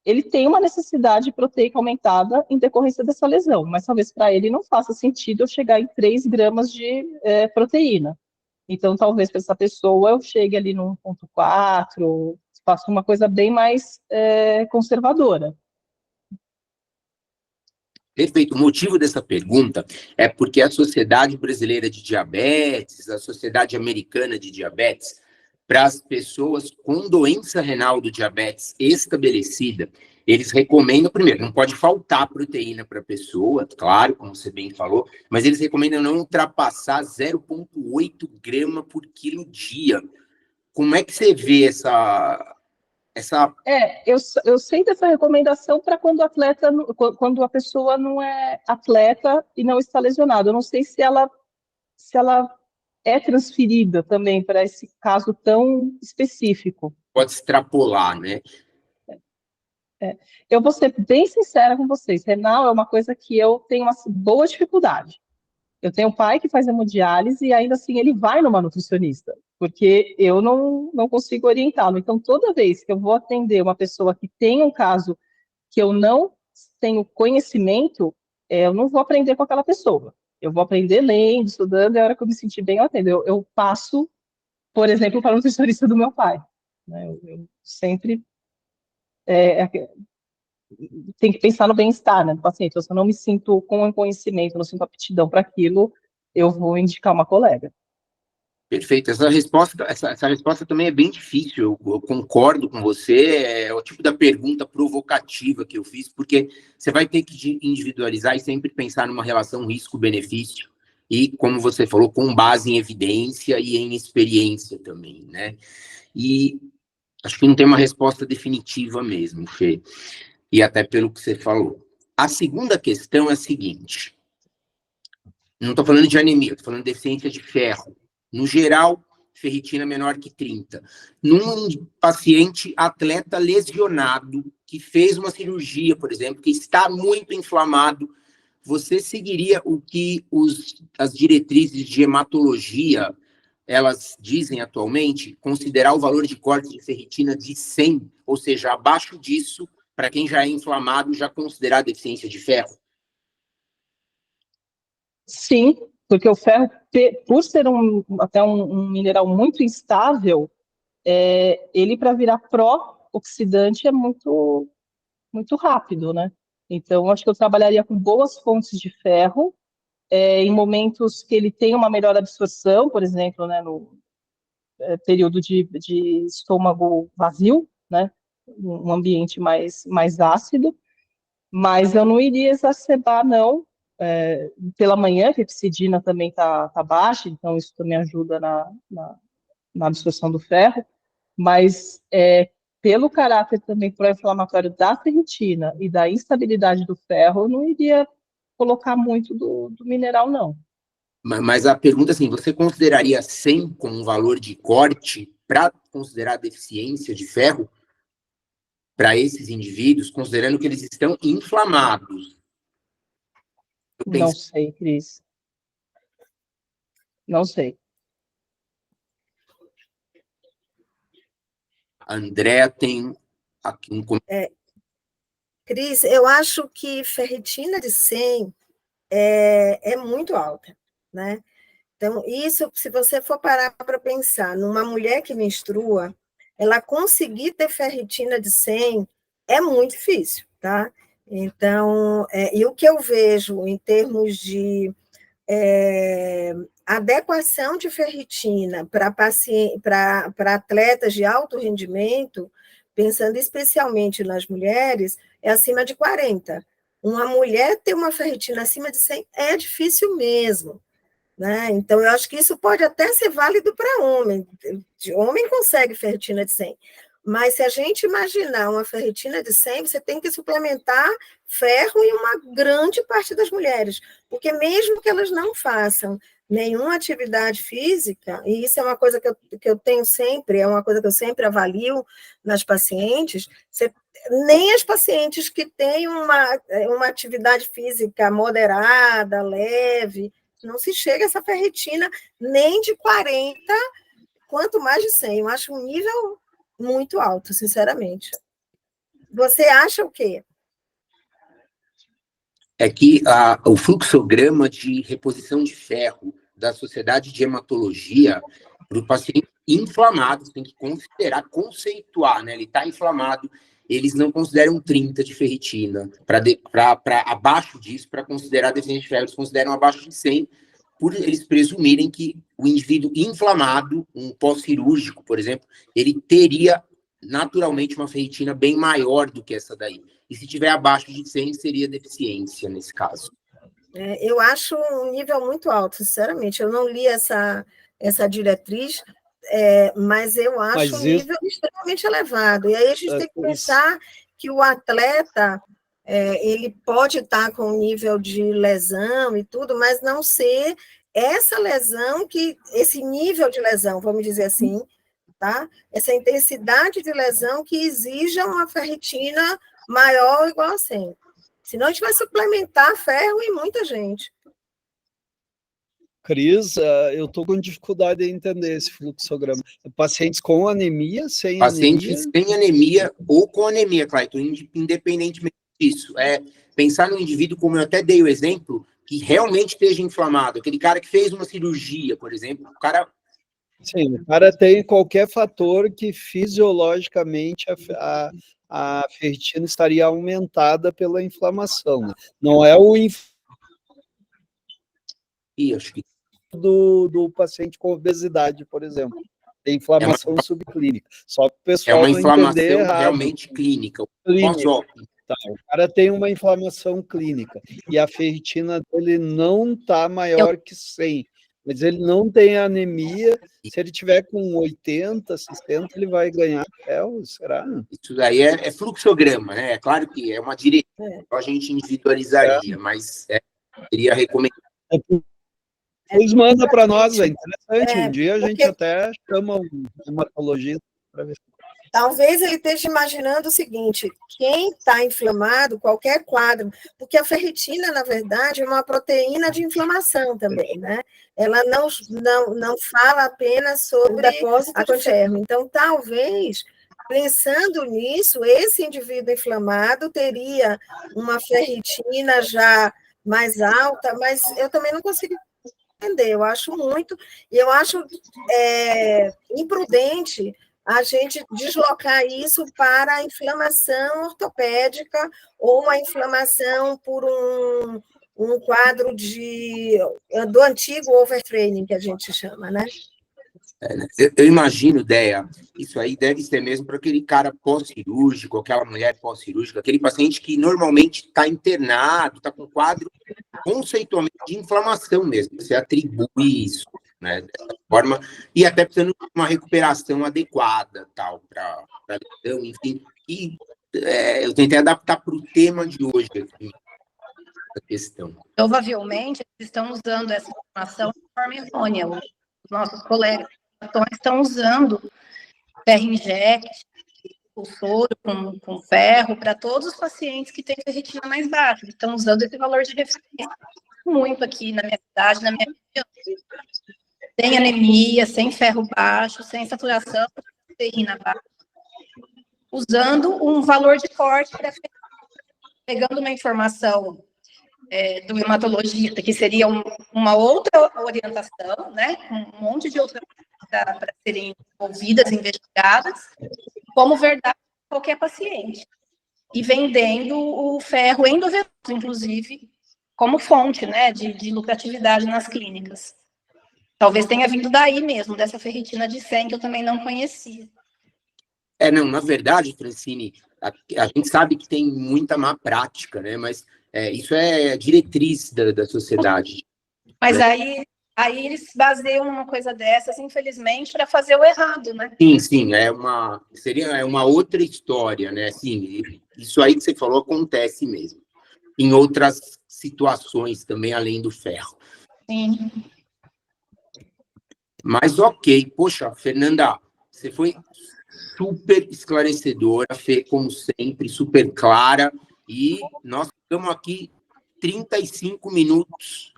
ele tem uma necessidade proteica aumentada em decorrência dessa lesão, mas talvez para ele não faça sentido eu chegar em 3 gramas de proteína. Então, talvez para essa pessoa eu chegue ali no 1,4, faça uma coisa bem mais conservadora. Perfeito. O motivo dessa pergunta é porque a Sociedade Brasileira de Diabetes, a Sociedade Americana de Diabetes, para as pessoas com doença renal do diabetes estabelecida, eles recomendam, primeiro, não pode faltar proteína para a pessoa, claro, como você bem falou, mas eles recomendam não ultrapassar 0,8 grama por quilo dia. Como é que você vê essa... Eu sei dessa recomendação para quando a pessoa não é atleta e não está lesionada. Eu não sei se ela é transferida também para esse caso tão específico. Pode extrapolar, né? Eu vou ser bem sincera com vocês. Renal é uma coisa que eu tenho uma boa dificuldade. Eu tenho um pai que faz hemodiálise e ainda assim ele vai numa nutricionista, porque eu não consigo orientá-lo. Então, toda vez que eu vou atender uma pessoa que tem um caso que eu não tenho conhecimento, eu não vou aprender com aquela pessoa. Eu vou aprender lendo, estudando, e a hora que eu me sentir bem, eu atendo. Eu passo, por exemplo, para o nutricionista do meu pai. Né? Eu sempre tem que pensar no bem-estar, né, do paciente. Se eu não me sinto com conhecimento, não sinto aptidão para aquilo, eu vou indicar uma colega. Perfeito. Essa resposta também é bem difícil. Eu concordo com você. É o tipo da pergunta provocativa que eu fiz, porque você vai ter que individualizar e sempre pensar numa relação risco-benefício. E, como você falou, com base em evidência e em experiência também, né? E acho que não tem uma resposta definitiva mesmo, Fê. E até pelo que você falou. A segunda questão é a seguinte. Não estou falando de anemia, estou falando de deficiência de ferro. No geral, ferritina menor que 30. Num paciente atleta lesionado, que fez uma cirurgia, por exemplo, que está muito inflamado, você seguiria o que as diretrizes de hematologia, elas dizem atualmente, considerar o valor de corte de ferritina de 100, ou seja, abaixo disso, para quem já é inflamado, já considerar deficiência de ferro? Sim, porque o ferro, por ser até um mineral muito instável, ele para virar pró-oxidante é muito, muito rápido, né? Então, acho que eu trabalharia com boas fontes de ferro, em momentos que ele tem uma melhor absorção, por exemplo, né, no período de estômago vazio, né? Um ambiente mais ácido, mas eu não iria exacerbar, não. Pela manhã, a pepsidina também tá baixa, então isso também ajuda na absorção do ferro, mas pelo caráter também pró-inflamatório da ferritina e da instabilidade do ferro, eu não iria colocar muito do mineral, não. Mas a pergunta é assim, você consideraria 100 como um valor de corte para considerar deficiência de ferro para esses indivíduos, considerando que eles estão inflamados? Não sei, Cris. Não sei. A Andrea tem aqui um comentário. Cris, eu acho que ferritina de 100 é muito alta, né? Então, isso, se você for parar para pensar numa mulher que menstrua, ela conseguir ter ferritina de 100 é muito difícil, tá? Então, e o que eu vejo em termos de adequação de ferritina para atletas de alto rendimento, pensando especialmente nas mulheres, é acima de 40. uma mulher ter uma ferritina acima de 100 é difícil mesmo, né? Então, eu acho que isso pode até ser válido para homem. Homem consegue ferritina de 100. Mas se a gente imaginar uma ferritina de 100, você tem que suplementar ferro em uma grande parte das mulheres, porque mesmo que elas não façam nenhuma atividade física, e isso é uma coisa que eu tenho sempre, é uma coisa que eu sempre avalio nas pacientes, nem as pacientes que têm uma atividade física moderada, leve, não se chega a essa ferritina nem de 40, quanto mais de 100. Eu acho um nível muito alto, sinceramente. Você acha o quê? É que o fluxograma de reposição de ferro da Sociedade de Hematologia para o paciente inflamado, tem que conceituar, né? Ele está inflamado, eles não consideram 30 de ferritina. Para abaixo disso, para considerar deficiência de ferro, eles consideram abaixo de 100, por eles presumirem que o indivíduo inflamado, um pós-cirúrgico, por exemplo, ele teria naturalmente uma ferritina bem maior do que essa daí. E se tiver abaixo de 100, seria deficiência nesse caso. Eu acho um nível muito alto, sinceramente. Eu não li essa diretriz, mas eu acho um nível extremamente elevado. E aí a gente tem que pensar que o atleta, ele pode estar com um nível de lesão e tudo, mas não ser essa lesão, esse nível de lesão, vamos dizer assim, tá? Essa intensidade de lesão que exija uma ferritina maior ou igual a 100. Senão a gente vai suplementar ferro em muita gente. Cris, eu estou com dificuldade em entender esse fluxograma. Pacientes com anemia, sem pacientes anemia? Sem anemia ou com anemia, Clayton, independentemente disso. Pensar no indivíduo, como eu até dei o exemplo, que realmente esteja inflamado. Aquele cara que fez uma cirurgia, por exemplo, o cara... Sim, o cara tem qualquer fator que fisiologicamente a ferritina estaria aumentada pela inflamação. Né? Não é o acho que do paciente com obesidade, por exemplo. Tem inflamação subclínica. Só que o pessoal uma inflamação errado. Realmente clínica. Tá, o cara tem uma inflamação clínica e a ferritina dele não está maior que 100. Mas ele não tem anemia. Se ele tiver com 80, 60, ele vai ganhar ferro, será? Isso daí é fluxograma, né? É claro que é uma diretriz, a gente individualizaria, mas seria recomendado. Pois manda para nós, é interessante. Um dia a gente até chama um hematologista para ver. Talvez ele esteja imaginando o seguinte: quem está inflamado, qualquer quadro, porque a ferritina, na verdade, é uma proteína de inflamação também, né? Ela não fala apenas sobre a depósito de ferro. Então, talvez, pensando nisso, esse indivíduo inflamado teria uma ferritina já mais alta, mas eu também não consigo entender. Eu acho muito, e eu acho imprudente a gente deslocar isso para a inflamação ortopédica ou uma inflamação por um quadro do antigo overtraining, que a gente chama, né? Eu imagino, Déia, isso aí deve ser mesmo para aquele cara pós-cirúrgico, aquela mulher pós-cirúrgica, aquele paciente que normalmente está internado, está com quadro conceitualmente de inflamação mesmo. Você atribui isso, né, dessa forma, e até precisando de uma recuperação adequada, tal, para lesão, enfim. E eu tentei adaptar para o tema de hoje, assim, essa questão. Provavelmente, eles estão usando essa informação de forma errônea. Os nossos colegas estão usando ferro inject, o soro com ferro, para todos os pacientes que têm ferritina mais baixa. Eles estão usando esse valor de referência. Muito aqui na minha cidade, na minha região. Sem anemia, sem ferro baixo, sem saturação de ferrina baixa. Usando um valor de corte para pegando uma informação do hematologista, que seria uma outra orientação, né, com um monte de outras para serem ouvidas, investigadas, como verdade para qualquer paciente. E vendendo o ferro endovenoso, inclusive, como fonte, né, de lucratividade nas clínicas. Talvez tenha vindo daí mesmo, dessa ferritina de 100, que eu também não conhecia. Não, na verdade, Francine, a gente sabe que tem muita má prática, né? Mas Isso é diretriz da sociedade. Mas aí eles baseiam numa coisa dessas, infelizmente, para fazer o errado, né? Sim, seria uma outra história, né? Sim, isso aí que você falou acontece mesmo. Em outras situações também, além do ferro. Sim. Mas ok, poxa, Fernanda, você foi super esclarecedora, Fê, como sempre, super clara, e nós ficamos aqui 35 minutos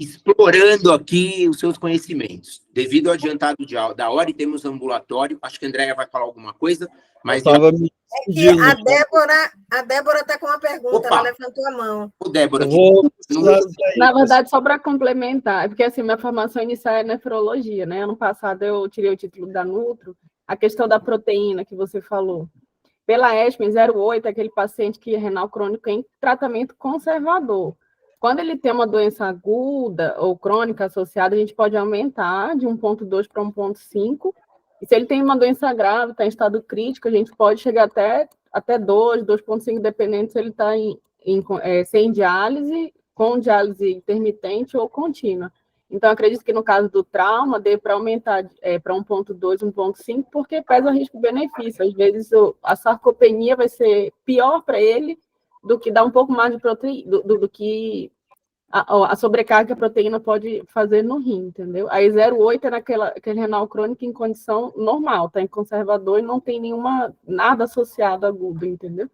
explorando aqui os seus conhecimentos. Devido ao adiantado da hora, e temos ambulatório, acho que a Andréia vai falar alguma coisa, mas... que a Débora está com uma pergunta, ela levantou a mão. Débora, na verdade, só para complementar, é porque assim, minha formação inicial é nefrologia, né? Ano passado eu tirei o título da Nutro, a questão da proteína que você falou. Pela ESPEN 08, aquele paciente que é renal crônico em tratamento conservador. Quando ele tem uma doença aguda ou crônica associada, a gente pode aumentar de 1,2 para 1,5. E se ele tem uma doença grave, está em estado crítico, a gente pode chegar até 2, 2,5, dependendo se ele está sem diálise, com diálise intermitente ou contínua. Então, acredito que no caso do trauma, dê para aumentar para 1,2, 1,5, porque pesa o risco-benefício. Às vezes, a sarcopenia vai ser pior para ele do que dar um pouco mais de proteína, do que a sobrecarga que a proteína pode fazer no rim, entendeu? Aí 0,8 é aquele renal crônico em condição normal, tá em conservador e não tem nada associado agudo, entendeu?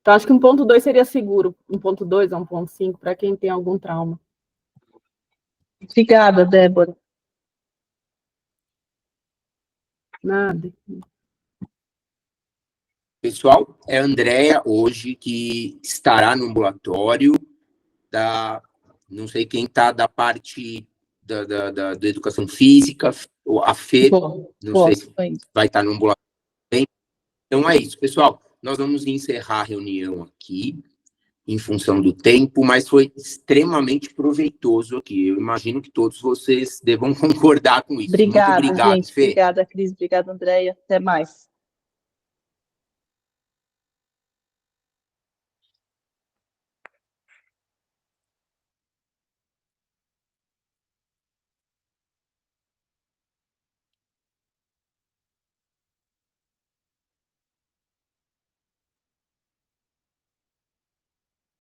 Então, acho que 1,2 seria seguro, 1,2 a 1,5 para quem tem algum trauma. Obrigada, Débora. Nada. Pessoal, é a Andréia hoje que estará no ambulatório não sei quem está da parte da educação física, a Fê, não sei se vai estar no ambulatório também. Então é isso, pessoal. Nós vamos encerrar a reunião aqui, em função do tempo, mas foi extremamente proveitoso aqui. Eu imagino que todos vocês devam concordar com isso. Obrigada, muito obrigado, gente. Fê. Obrigada, Cris. Obrigada, Andréia. Até mais.